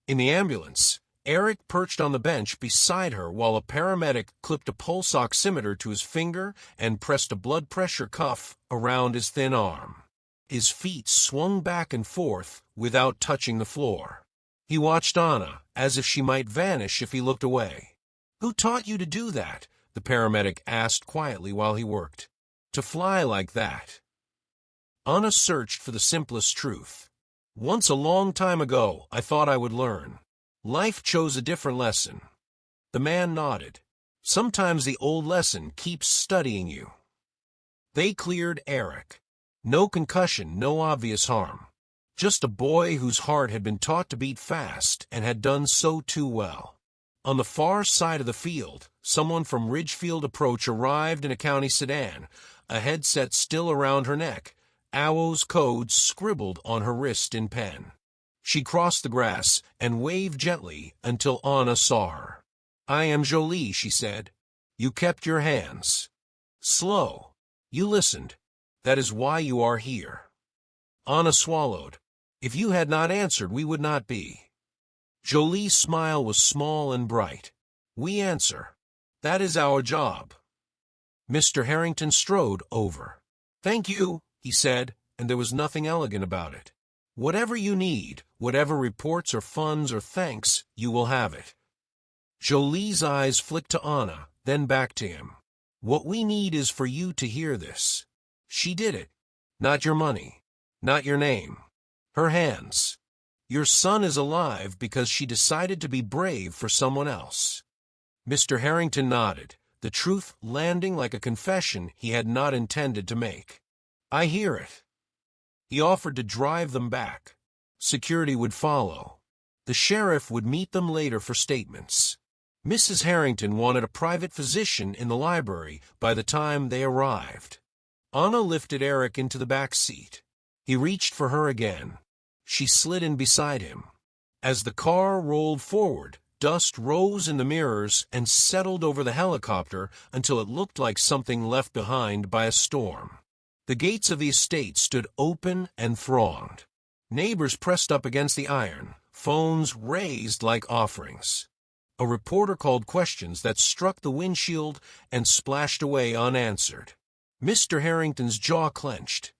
[SPEAKER 1] In the ambulance, Eric perched on the bench beside her while a paramedic clipped a pulse oximeter to his finger and pressed a blood pressure cuff around his thin arm. His feet swung back and forth without touching the floor. He watched Anna as if she might vanish if he looked away. "Who taught you to do that?" the paramedic asked quietly while he worked. "To fly like that." Anna searched for the simplest truth. "Once a long time ago, I thought I would learn. Life chose a different lesson." The man nodded. "Sometimes the old lesson keeps studying you." They cleared Eric. No concussion, no obvious harm. Just a boy whose heart had been taught to beat fast and had done so too well. On the far side of the field, someone from Ridgefield Approach arrived in a county sedan, a headset still around her neck, AWO's codes scribbled on her wrist in pen. She crossed the grass and waved gently until Anna saw her. "I am Jolie," she said. "You kept your hands. Slow. You listened. That is why you are here." Anna swallowed. "If you had not answered, we would not be." Jolie's smile was small and bright. "We answer. That is our job." Mr. Harrington strode over. "Thank you," he said, and there was nothing elegant about it. "Whatever you need, whatever reports or funds or thanks, you will have it. Jolie's eyes flicked to Anna, then back to him. What we need is for you to hear this. She did it. Not your money. Not your name. Her hands. Your son is alive because she decided to be brave for someone else. Mr. Harrington nodded, the truth landing like a confession he had not intended to make. I hear it. He offered to drive them back. Security would follow. The sheriff would meet them later for statements. Mrs. Harrington wanted a private physician in the library by the time they arrived. Anna lifted Eric into the back seat. He reached for her again. She slid in beside him. As the car rolled forward, dust rose in the mirrors and settled over the helicopter until it looked like something left behind by a storm. The gates of the estate stood open and thronged. Neighbors pressed up against the iron, phones raised like offerings. A reporter called questions that struck the windshield and splashed away unanswered. Mr. Harrington's jaw clenched.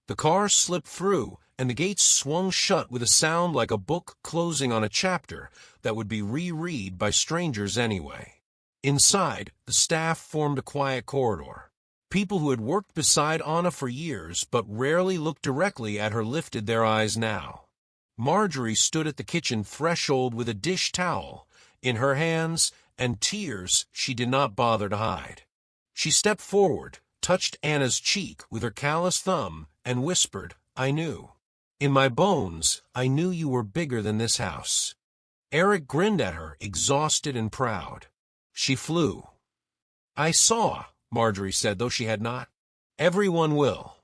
[SPEAKER 1] The car slipped through, and the gates swung shut with a sound like a book closing on a chapter that would be reread by strangers anyway. Inside, the staff formed a quiet corridor. People who had worked beside Anna for years but rarely looked directly at her lifted their eyes now. Marjorie stood at the kitchen threshold with a dish towel in her hands and tears she did not bother to hide. She stepped forward, touched Anna's cheek with her callous thumb, and whispered, I knew. In my bones, I knew you were bigger than this house. Eric grinned at her, exhausted and proud. She flew. I saw, Marjorie said, though she had not. Everyone will.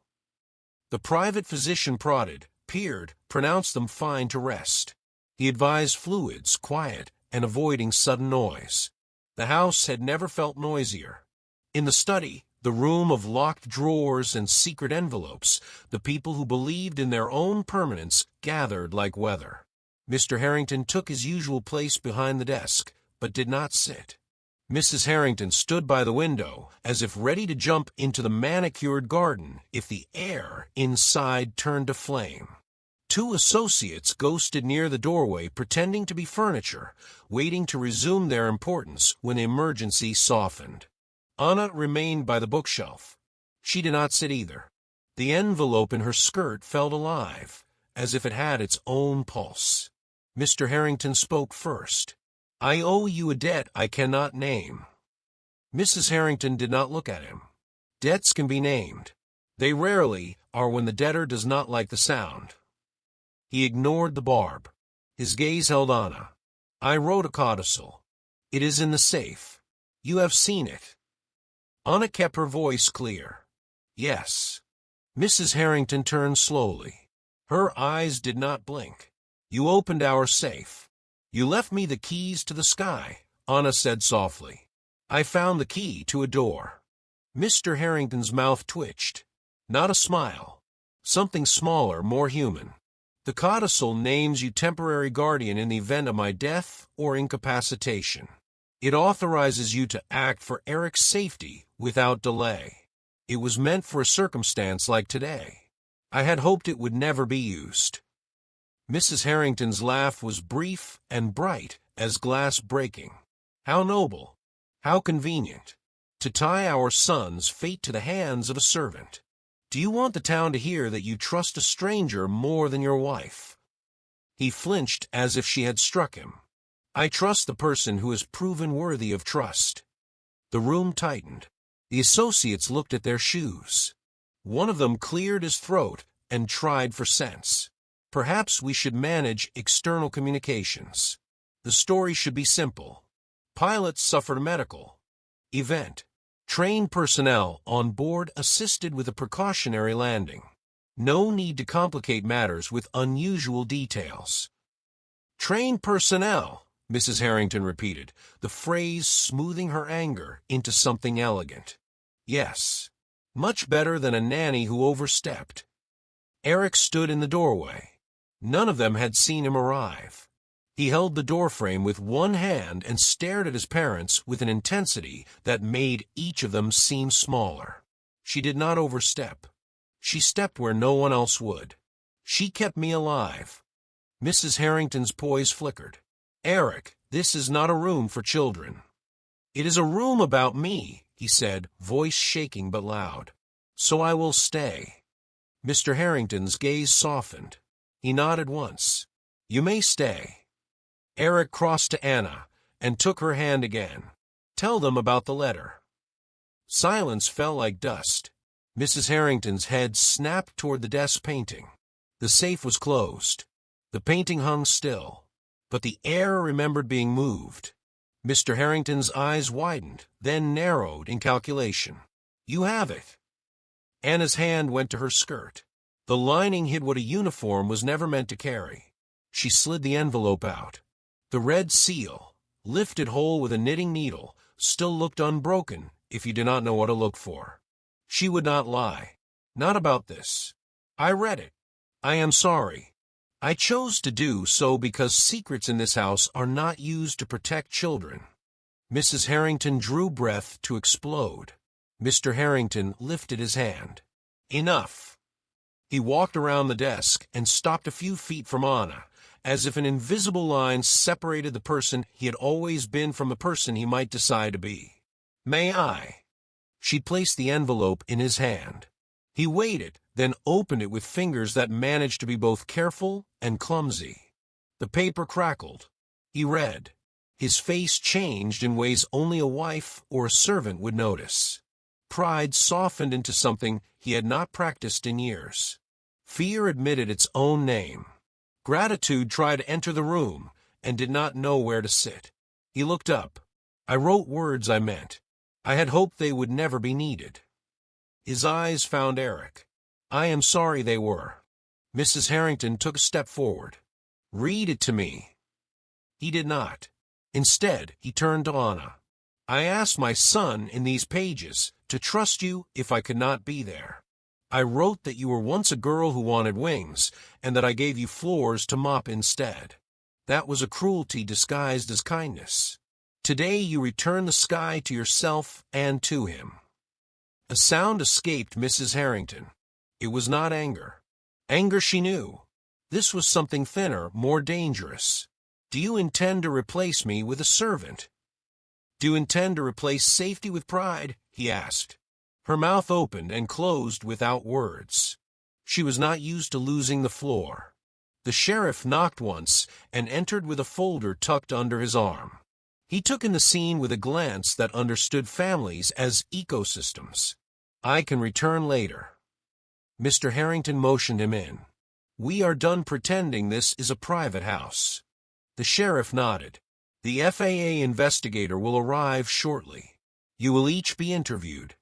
[SPEAKER 1] The private physician prodded, peered, pronounced them fine to rest. He advised fluids, quiet, and avoiding sudden noise. The house had never felt noisier. In the study, the room of locked drawers and secret envelopes, the people who believed in their own permanence gathered like weather. Mr. Harrington took his usual place behind the desk, but did not sit. Mrs. Harrington stood by the window, as if ready to jump into the manicured garden if the air inside turned to flame. Two associates ghosted near the doorway, pretending to be furniture, waiting to resume their importance when the emergency softened. Anna remained by the bookshelf. She did not sit either. The envelope in her skirt felt alive, as if it had its own pulse. Mr. Harrington spoke first. I owe you a debt I cannot name. Mrs. Harrington did not look at him. Debts can be named. They rarely are when the debtor does not like the sound. He ignored the barb. His gaze held Anna. I wrote a codicil. It is in the safe. You have seen it. Anna kept her voice clear. Yes. Mrs. Harrington turned slowly. Her eyes did not blink. You opened our safe. You left me the keys to the sky, Anna said softly. I found the key to a door. Mr. Harrington's mouth twitched. Not a smile. Something smaller, more human. The codicil names you temporary guardian in the event of my death or incapacitation. It authorizes you to act for Eric's safety without delay. It was meant for a circumstance like today. I had hoped it would never be used. Mrs. Harrington's laugh was brief and bright as glass breaking. How noble, how convenient, to tie our son's fate to the hands of a servant. Do you want the town to hear that you trust a stranger more than your wife? He flinched as if she had struck him. I trust the person who has proven worthy of trust. The room tightened. The associates looked at their shoes. One of them cleared his throat and tried for sense. Perhaps we should manage external communications. The story should be simple. Pilots suffered a medical event. Trained personnel on board assisted with a precautionary landing. No need to complicate matters with unusual details. Trained personnel, Mrs. Harrington repeated, the phrase smoothing her anger into something elegant. Yes, much better than a nanny who overstepped. Eric stood in the doorway. None of them had seen him arrive. He held the doorframe with one hand and stared at his parents with an intensity that made each of them seem smaller. She did not overstep. She stepped where no one else would. She kept me alive. Mrs. Harrington's poise flickered. Eric, This is not a room for children. It is a room about me, he said, voice shaking but loud. So I will stay. Mr. Harrington's gaze softened. He nodded once. You may stay. Eric crossed to Anna and took her hand again. Tell them about the letter. Silence fell like dust. Mrs. Harrington's head snapped toward the desk painting. The safe was closed. The painting hung still. But the heir remembered being moved. Mr. Harrington's eyes widened, then narrowed in calculation. You have it. Anna's hand went to her skirt. The lining hid what a uniform was never meant to carry. She slid the envelope out. The red seal, lifted whole with a knitting needle, still looked unbroken if you did not know what to look for. She would not lie. Not about this. I read it. I am sorry. I chose to do so because secrets in this house are not used to protect children. Mrs. Harrington drew breath to explode. Mr. Harrington lifted his hand. Enough. He walked around the desk and stopped a few feet from Anna, as if an invisible line separated the person he had always been from the person he might decide to be. May I? She placed the envelope in his hand. He waited, then opened it with fingers that managed to be both careful and clumsy. The paper crackled. He read. His face changed in ways only a wife or a servant would notice. Pride softened into something he had not practiced in years. Fear admitted its own name. Gratitude tried to enter the room and did not know where to sit. He looked up. I wrote words I meant. I had hoped they would never be needed. His eyes found Eric. I am sorry they were. Mrs. Harrington took a step forward. Read it to me. He did not. Instead, he turned to Anna. I asked my son in these pages to trust you if I could not be there. I wrote that you were once a girl who wanted wings, and that I gave you floors to mop instead. That was a cruelty disguised as kindness. Today you return the sky to yourself and to him. A sound escaped Mrs. Harrington. It was not anger. Anger she knew. This was something thinner, more dangerous. Do you intend to replace me with a servant? Do you intend to replace safety with pride? He asked. Her mouth opened and closed without words. She was not used to losing the floor. The sheriff knocked once and entered with a folder tucked under his arm. He took in the scene with a glance that understood families as ecosystems. I can return later. Mr. Harrington motioned him in. We are done pretending this is a private house. The sheriff nodded. The FAA investigator will arrive shortly. You will each be interviewed.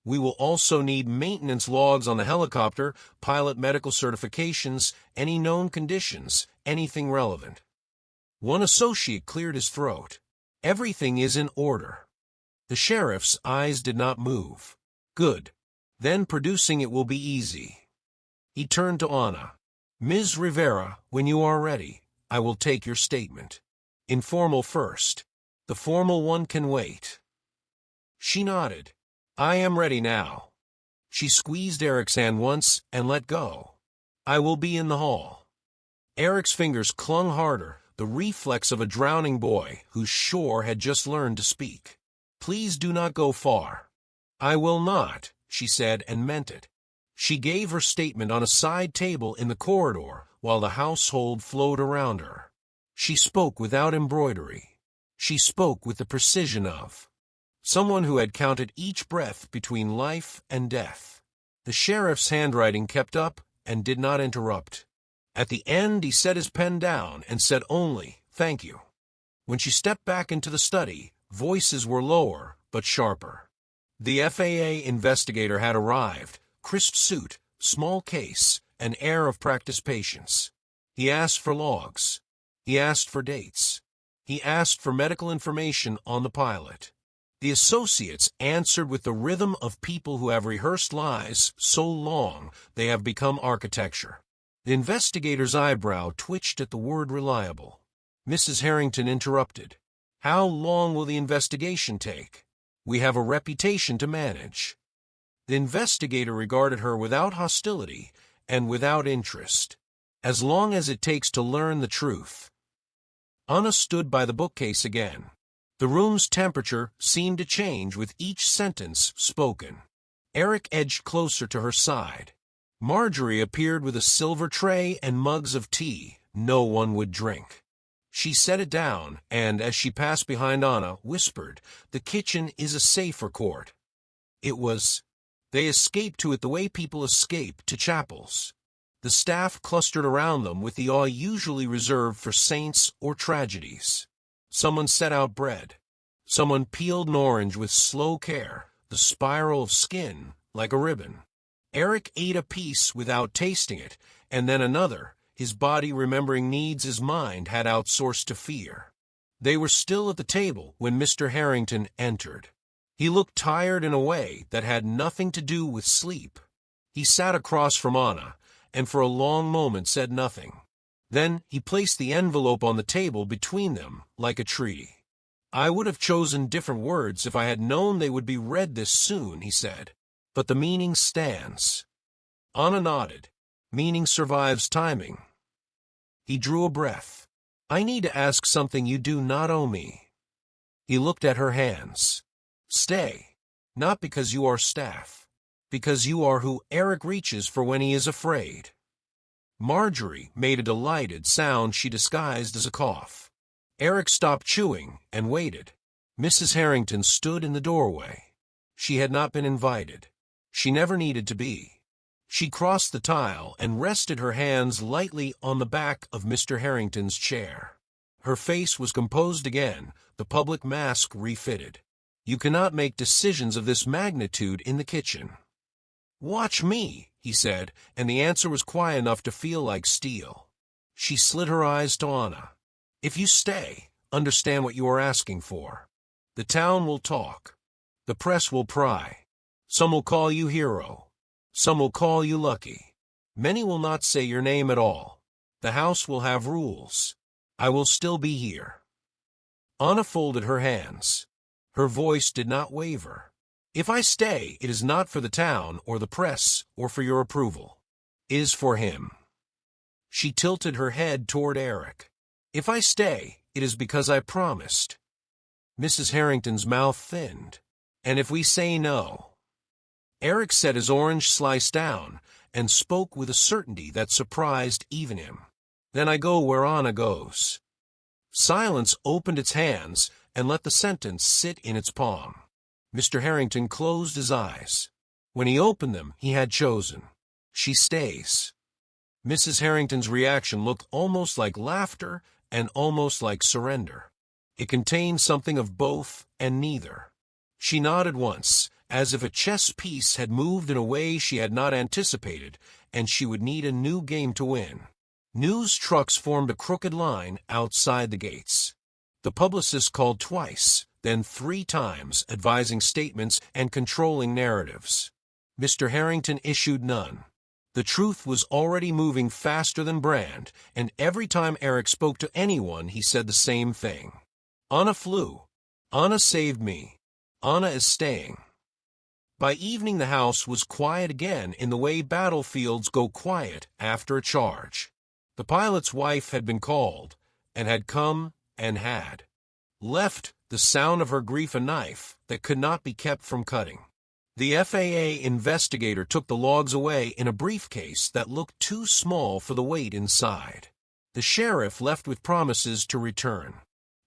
[SPEAKER 1] We will also need maintenance logs on the helicopter, pilot medical certifications, any known conditions, anything relevant. One associate cleared his throat. Everything is in order. The sheriff's eyes did not move. Good. Then producing it will be easy. He turned to Anna. Ms. Rivera, when you are ready, I will take your statement. Informal first. The formal one can wait. She nodded. I am ready now. She squeezed Eric's hand once and let go. I will be in the hall. Eric's fingers clung harder, the reflex of a drowning boy whose shore had just learned to speak. Please do not go far. I will not, she said and meant it. She gave her statement on a side table in the corridor while the household flowed around her. She spoke without embroidery. She spoke with the precision of someone who had counted each breath between life and death. The sheriff's handwriting kept up and did not interrupt. At the end, he set his pen down and said only, "Thank you." When she stepped back into the study, voices were lower but sharper. The FAA investigator had arrived, crisp suit, small case, an air of practiced patience. He asked for logs. He asked for dates. He asked for medical information on the pilot. The associates answered with the rhythm of people who have rehearsed lies so long they have become architecture. The investigator's eyebrow twitched at the word reliable. Mrs. Harrington interrupted. How long will the investigation take? We have a reputation to manage. The investigator regarded her without hostility and without interest. As long as it takes to learn the truth. Anna stood by the bookcase again. The room's temperature seemed to change with each sentence spoken. Eric edged closer to her side. Marjorie appeared with a silver tray and mugs of tea no one would drink. She set it down and, as she passed behind Anna, whispered, "The kitchen is a safer court." It was. They escaped to it the way people escape to chapels. The staff clustered around them with the awe usually reserved for saints or tragedies. Someone set out bread. Someone peeled an orange with slow care, the spiral of skin like a ribbon. Eric ate a piece without tasting it, and then another, his body remembering needs his mind had outsourced to fear. They were still at the table when Mr. Harrington entered. He looked tired in a way that had nothing to do with sleep. He sat across from Anna, and for a long moment said nothing. Then he placed the envelope on the table between them, like a treaty. "I would have chosen different words if I had known they would be read this soon," he said. "But the meaning stands." Anna nodded. "Meaning survives timing." He drew a breath. "I need to ask something you do not owe me." He looked at her hands. "Stay. Not because you are staff. Because you are who Eric reaches for when he is afraid." Marjorie made a delighted sound she disguised as a cough. Eric stopped chewing and waited. Mrs. Harrington stood in the doorway. She had not been invited. She never needed to be. She crossed the tile and rested her hands lightly on the back of Mr. Harrington's chair. Her face was composed again, the public mask refitted. "You cannot make decisions of this magnitude in the kitchen." "Watch me," he said, and the answer was quiet enough to feel like steel. She slid her eyes to Anna. "If you stay, understand what you are asking for. The town will talk. The press will pry. Some will call you hero. Some will call you lucky. Many will not say your name at all. The house will have rules. I will still be here." Anna folded her hands. Her voice did not waver. "If I stay, it is not for the town or the press or for your approval. It is for him." She tilted her head toward Eric. "If I stay, it is because I promised." Mrs. Harrington's mouth thinned. "And if we say no?" Eric set his orange slice down and spoke with a certainty that surprised even him. "Then I go where Anna goes." Silence opened its hands and let the sentence sit in its palm. Mr. Harrington closed his eyes. When he opened them, he had chosen. "She stays." Mrs. Harrington's reaction looked almost like laughter and almost like surrender. It contained something of both and neither. She nodded once, as if a chess piece had moved in a way she had not anticipated, and she would need a new game to win. News trucks formed a crooked line outside the gates. The publicist called twice, then 3 times, advising statements and controlling narratives. Mr. Harrington issued none. The truth was already moving faster than Brand, and every time Eric spoke to anyone, he said the same thing. "Anna flew. Anna saved me. Anna is staying." By evening the house was quiet again in the way battlefields go quiet after a charge. The pilot's wife had been called, and had come and had left the sound of her grief a knife that could not be kept from cutting. The FAA investigator took the logs away in a briefcase that looked too small for the weight inside. The sheriff left with promises to return.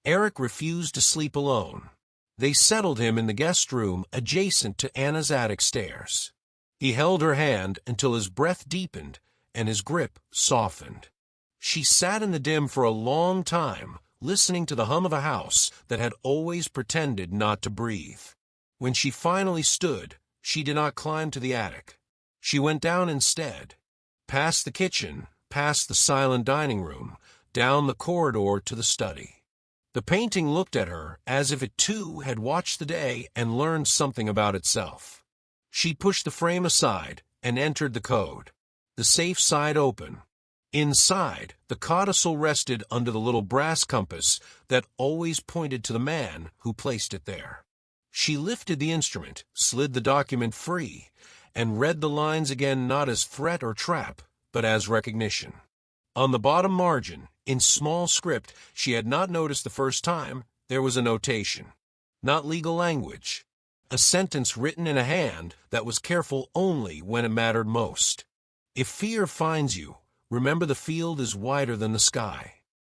[SPEAKER 1] Eric refused to sleep alone. They settled him in the guest room adjacent to Anna's attic stairs. He held her hand until his breath deepened and his grip softened. She sat in the dim for a long time, listening to the hum of a house that had always pretended not to breathe. When she finally stood, she did not climb to the attic. She went down instead, past the kitchen, past the silent dining room, down the corridor to the study. The painting looked at her as if it too had watched the day and learned something about itself. She pushed the frame aside and entered the code. The safe side open. Inside, the codicil rested under the little brass compass that always pointed to the man who placed it there. She lifted the instrument, slid the document free, and read the lines again not as threat or trap, but as recognition. On the bottom margin, In small script she had not noticed the first time, there was a notation. Not legal language. A sentence written in a hand that was careful only when it mattered most. If fear finds you, remember the field is wider than the sky.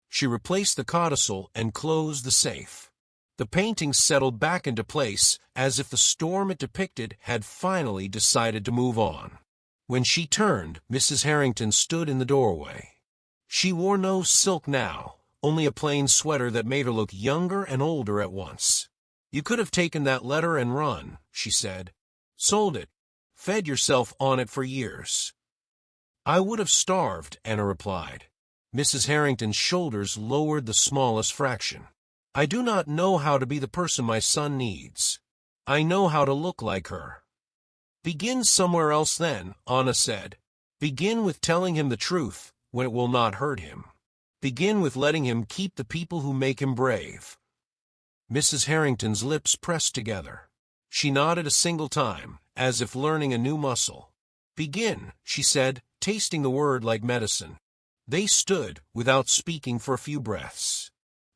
[SPEAKER 1] She replaced the codicil and closed the safe. The painting settled back into place as if the storm it depicted had finally decided to move on. When she turned, Mrs. Harrington stood in the doorway. She wore no silk now, only a plain sweater that made her look younger and older at once. "You could have taken that letter and run," she said. "Sold it. Fed yourself on it for years." "I would have starved," Anna replied. Mrs. Harrington's shoulders lowered the smallest fraction. "I do not know how to be the person my son needs. I know how to look like her." "Begin somewhere else then," Anna said. "Begin with telling him the truth when it will not hurt him. Begin with letting him keep the people who make him brave." Mrs. Harrington's lips pressed together. She nodded a single time, as if learning a new muscle. "Begin," she said, tasting the word like medicine. They stood, without speaking, for a few breaths.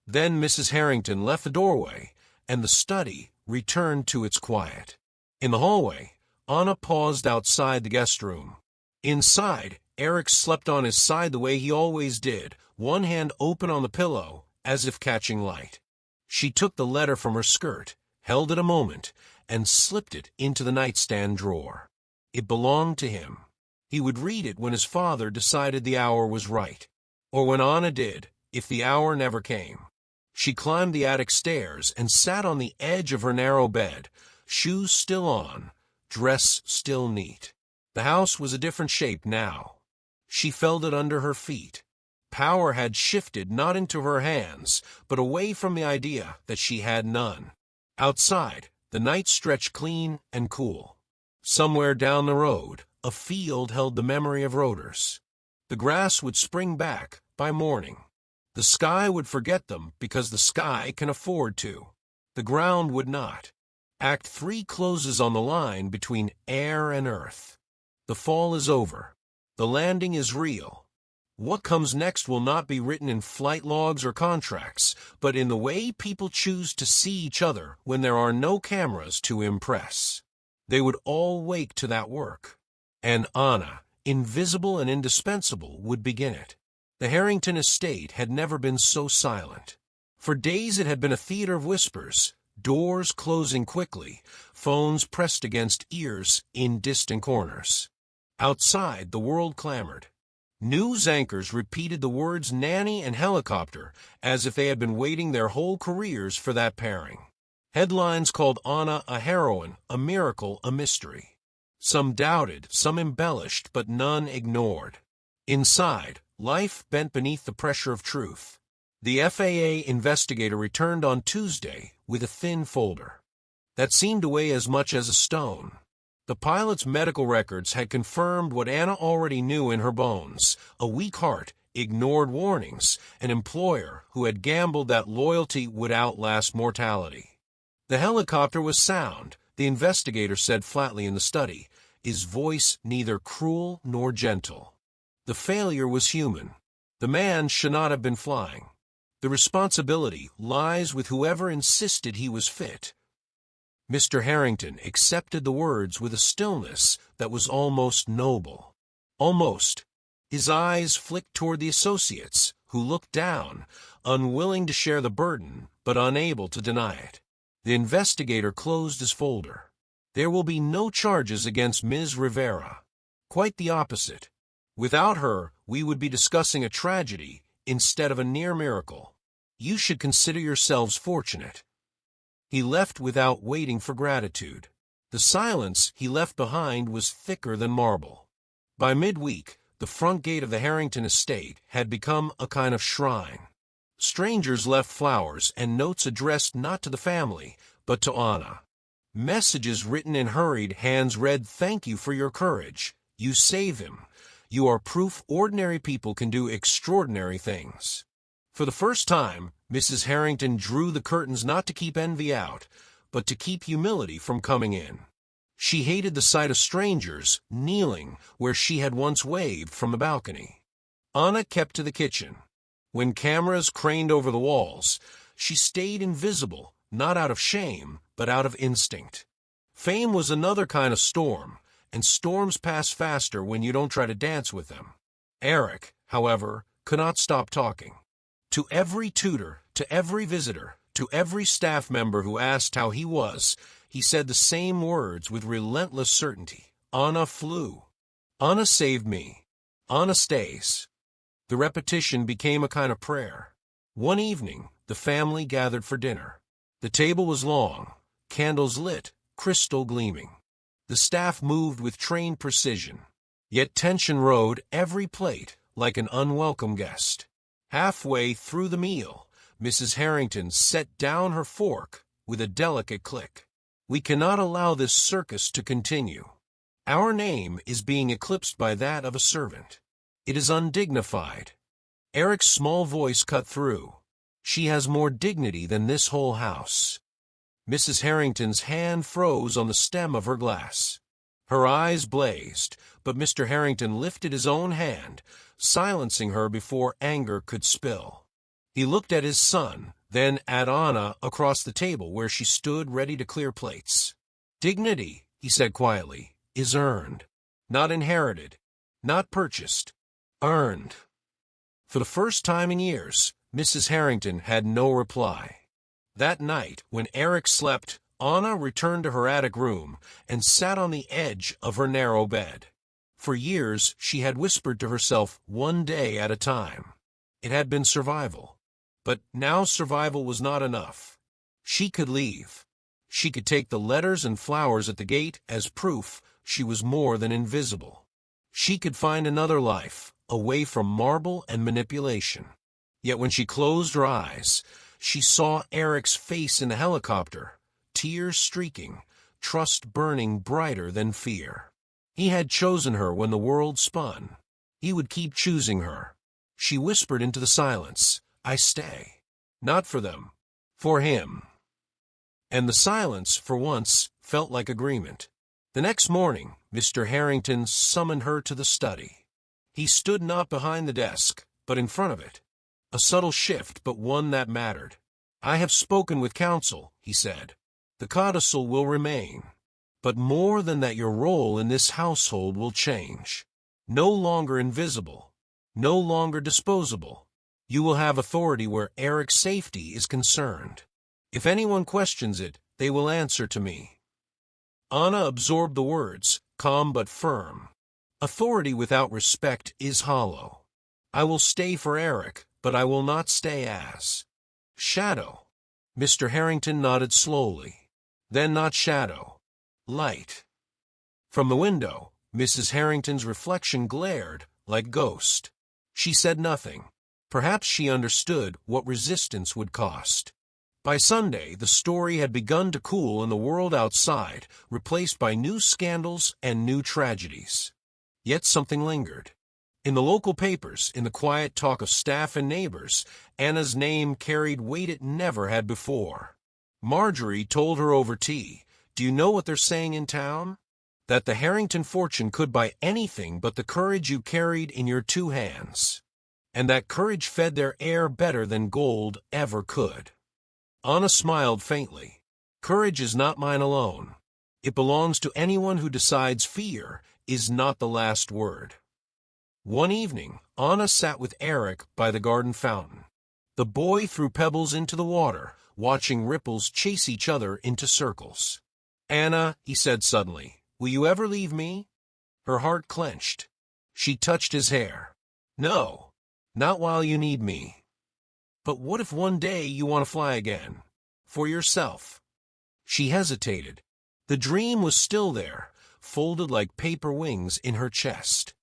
[SPEAKER 1] Then Mrs. Harrington left the doorway, and the study returned to its quiet. In the hallway, Anna paused outside the guest room. Inside, Eric slept on his side the way he always did, one hand open on the pillow, as if catching light. She took the letter from her skirt, held it a moment, and slipped it into the nightstand drawer. It belonged to him. He would read it when his father decided the hour was right, or when Anna did, if the hour never came. She climbed the attic stairs and sat on the edge of her narrow bed, shoes still on, dress still neat. The house was a different shape now. She felt it under her feet. Power had shifted not into her hands, but away from the idea that she had none. Outside, the night stretched clean and cool. Somewhere down the road, a field held the memory of rotors. The grass would spring back by morning. The sky would forget them because the sky can afford to. The ground would not. Act 3 closes on the line between air and earth. The fall is over. The landing is real. What comes next will not be written in flight logs or contracts, but in the way people choose to see each other when there are no cameras to impress. They would all wake to that work. And Anna, invisible and indispensable, would begin it. The Harrington estate had never been so silent. For days it had been a theater of whispers, doors closing quickly, phones pressed against ears in distant corners. Outside, the world clamored. News anchors repeated the words nanny and helicopter as if they had been waiting their whole careers for that pairing. Headlines called Anna a heroine, a miracle, a mystery. Some doubted, some embellished, but none ignored. Inside, life bent beneath the pressure of truth. The FAA investigator returned on Tuesday with a thin folder that seemed to weigh as much as a stone. The pilot's medical records had confirmed what Anna already knew in her bones: a weak heart, ignored warnings, an employer who had gambled that loyalty would outlast mortality. The helicopter was sound, the investigator said flatly in the study, his voice neither cruel nor gentle. The failure was human. The man should not have been flying. The responsibility lies with whoever insisted he was fit. Mr. Harrington accepted the words with a stillness that was almost noble. Almost. His eyes flicked toward the associates, who looked down, unwilling to share the burden, but unable to deny it. The investigator closed his folder. There will be no charges against Ms. Rivera. Quite the opposite. Without her, we would be discussing a tragedy instead of a near miracle. You should consider yourselves fortunate. He left without waiting for gratitude. The silence he left behind was thicker than marble. By midweek, the front gate of the Harrington estate had become a kind of shrine. Strangers left flowers and notes addressed not to the family, but to Anna. Messages written in hurried hands read, "Thank you for your courage. You save him. You are proof ordinary people can do extraordinary things." For the first time, Mrs. Harrington drew the curtains not to keep envy out, but to keep humility from coming in. She hated the sight of strangers kneeling where she had once waved from the balcony. Anna kept to the kitchen. When cameras craned over the walls, she stayed invisible, not out of shame, but out of instinct. Fame was another kind of storm, and storms pass faster when you don't try to dance with them. Eric, however, could not stop talking. To every tutor, to every visitor, to every staff member who asked how he was, he said the same words with relentless certainty. Anna flew. Anna saved me. Anna stays. The repetition became a kind of prayer. One evening, the family gathered for dinner. The table was long, candles lit, crystal gleaming. The staff moved with trained precision, yet tension rode every plate like an unwelcome guest. Halfway through the meal, Mrs. Harrington set down her fork with a delicate click. We cannot allow this circus to continue. Our name is being eclipsed by that of a servant. It is undignified. Eric's small voice cut through. She has more dignity than this whole house. Mrs. Harrington's hand froze on the stem of her glass. Her eyes blazed, but Mr. Harrington lifted his own hand, silencing her before anger could spill. He looked at his son, then at Anna across the table where she stood ready to clear plates. Dignity, he said quietly, is earned, not inherited, not purchased, earned. For the first time in years, Mrs. Harrington had no reply. That night, when Eric slept, Anna returned to her attic room and sat on the edge of her narrow bed. For years, she had whispered to herself one day at a time. It had been survival. But now survival was not enough. She could leave. She could take the letters and flowers at the gate as proof she was more than invisible. She could find another life, away from marble and manipulation. Yet when she closed her eyes, she saw Eric's face in the helicopter, tears streaking, trust burning brighter than fear. He had chosen her when the world spun. He would keep choosing her. She whispered into the silence, I stay. Not for them, for him. And the silence, for once, felt like agreement. The next morning, Mr. Harrington summoned her to the study. He stood not behind the desk, but in front of it. A subtle shift, but one that mattered. I have spoken with counsel, he said. The codicil will remain. But more than that, your role in this household will change. No longer invisible. No longer disposable. You will have authority where Eric's safety is concerned. If anyone questions it, they will answer to me. Anna absorbed the words, calm but firm. Authority without respect is hollow. I will stay for Eric, but I will not stay as shadow. Mr. Harrington nodded slowly. Then not shadow. Light. From the window, Mrs. Harrington's reflection glared like ghost. She said nothing. Perhaps she understood what resistance would cost. By Sunday, the story had begun to cool in the world outside, replaced by new scandals and new tragedies. Yet something lingered. In the local papers, in the quiet talk of staff and neighbors, Anna's name carried weight it never had before. Marjorie told her over tea, "Do you know what they're saying in town? That the Harrington fortune could buy anything but the courage you carried in your two hands. And that courage fed their heir better than gold ever could." Anna smiled faintly. Courage is not mine alone. It belongs to anyone who decides fear is not the last word. One evening, Anna sat with Eric by the garden fountain. The boy threw pebbles into the water, watching ripples chase each other into circles. "Anna," he said suddenly, "will you ever leave me?" Her heart clenched. She touched his hair. "No, not while you need me." "But what if one day you want to fly again? For yourself?" She hesitated. The dream was still there, folded like paper wings in her chest.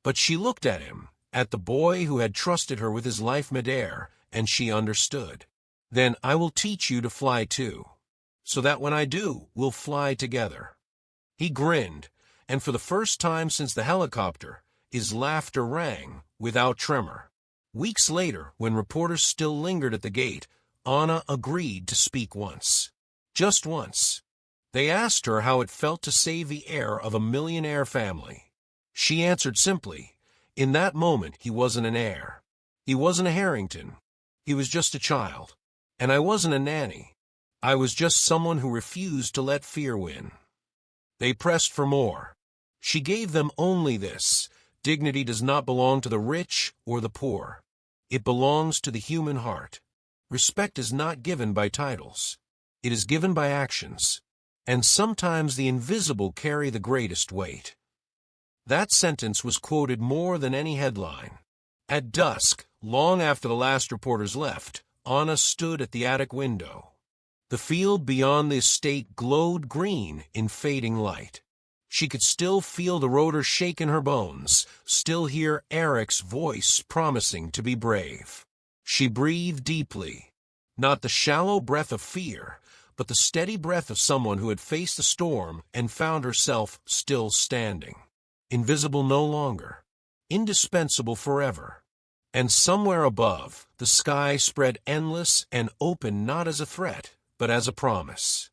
[SPEAKER 1] But she looked at him, at the boy who had trusted her with his life midair, and she understood. "Then I will teach you to fly too, so that when I do, we'll fly together." He grinned, and for the first time since the helicopter, his laughter rang without tremor. Weeks later, when reporters still lingered at the gate, Anna agreed to speak once. Just once. They asked her how it felt to save the heir of a millionaire family. She answered simply, in that moment he wasn't an heir. He wasn't a Harrington. He was just a child. And I wasn't a nanny. I was just someone who refused to let fear win. They pressed for more. She gave them only this: dignity does not belong to the rich or the poor. It belongs to the human heart. Respect is not given by titles. It is given by actions. And sometimes the invisible carry the greatest weight. That sentence was quoted more than any headline. At dusk, long after the last reporters left, Anna stood at the attic window. The field beyond the estate glowed green in fading light. She could still feel the rotor shake in her bones, still hear Eric's voice promising to be brave. She breathed deeply, not the shallow breath of fear, but the steady breath of someone who had faced the storm and found herself still standing. Invisible no longer, indispensable forever. And somewhere above, the sky spread endless and open not as a threat, but as a promise.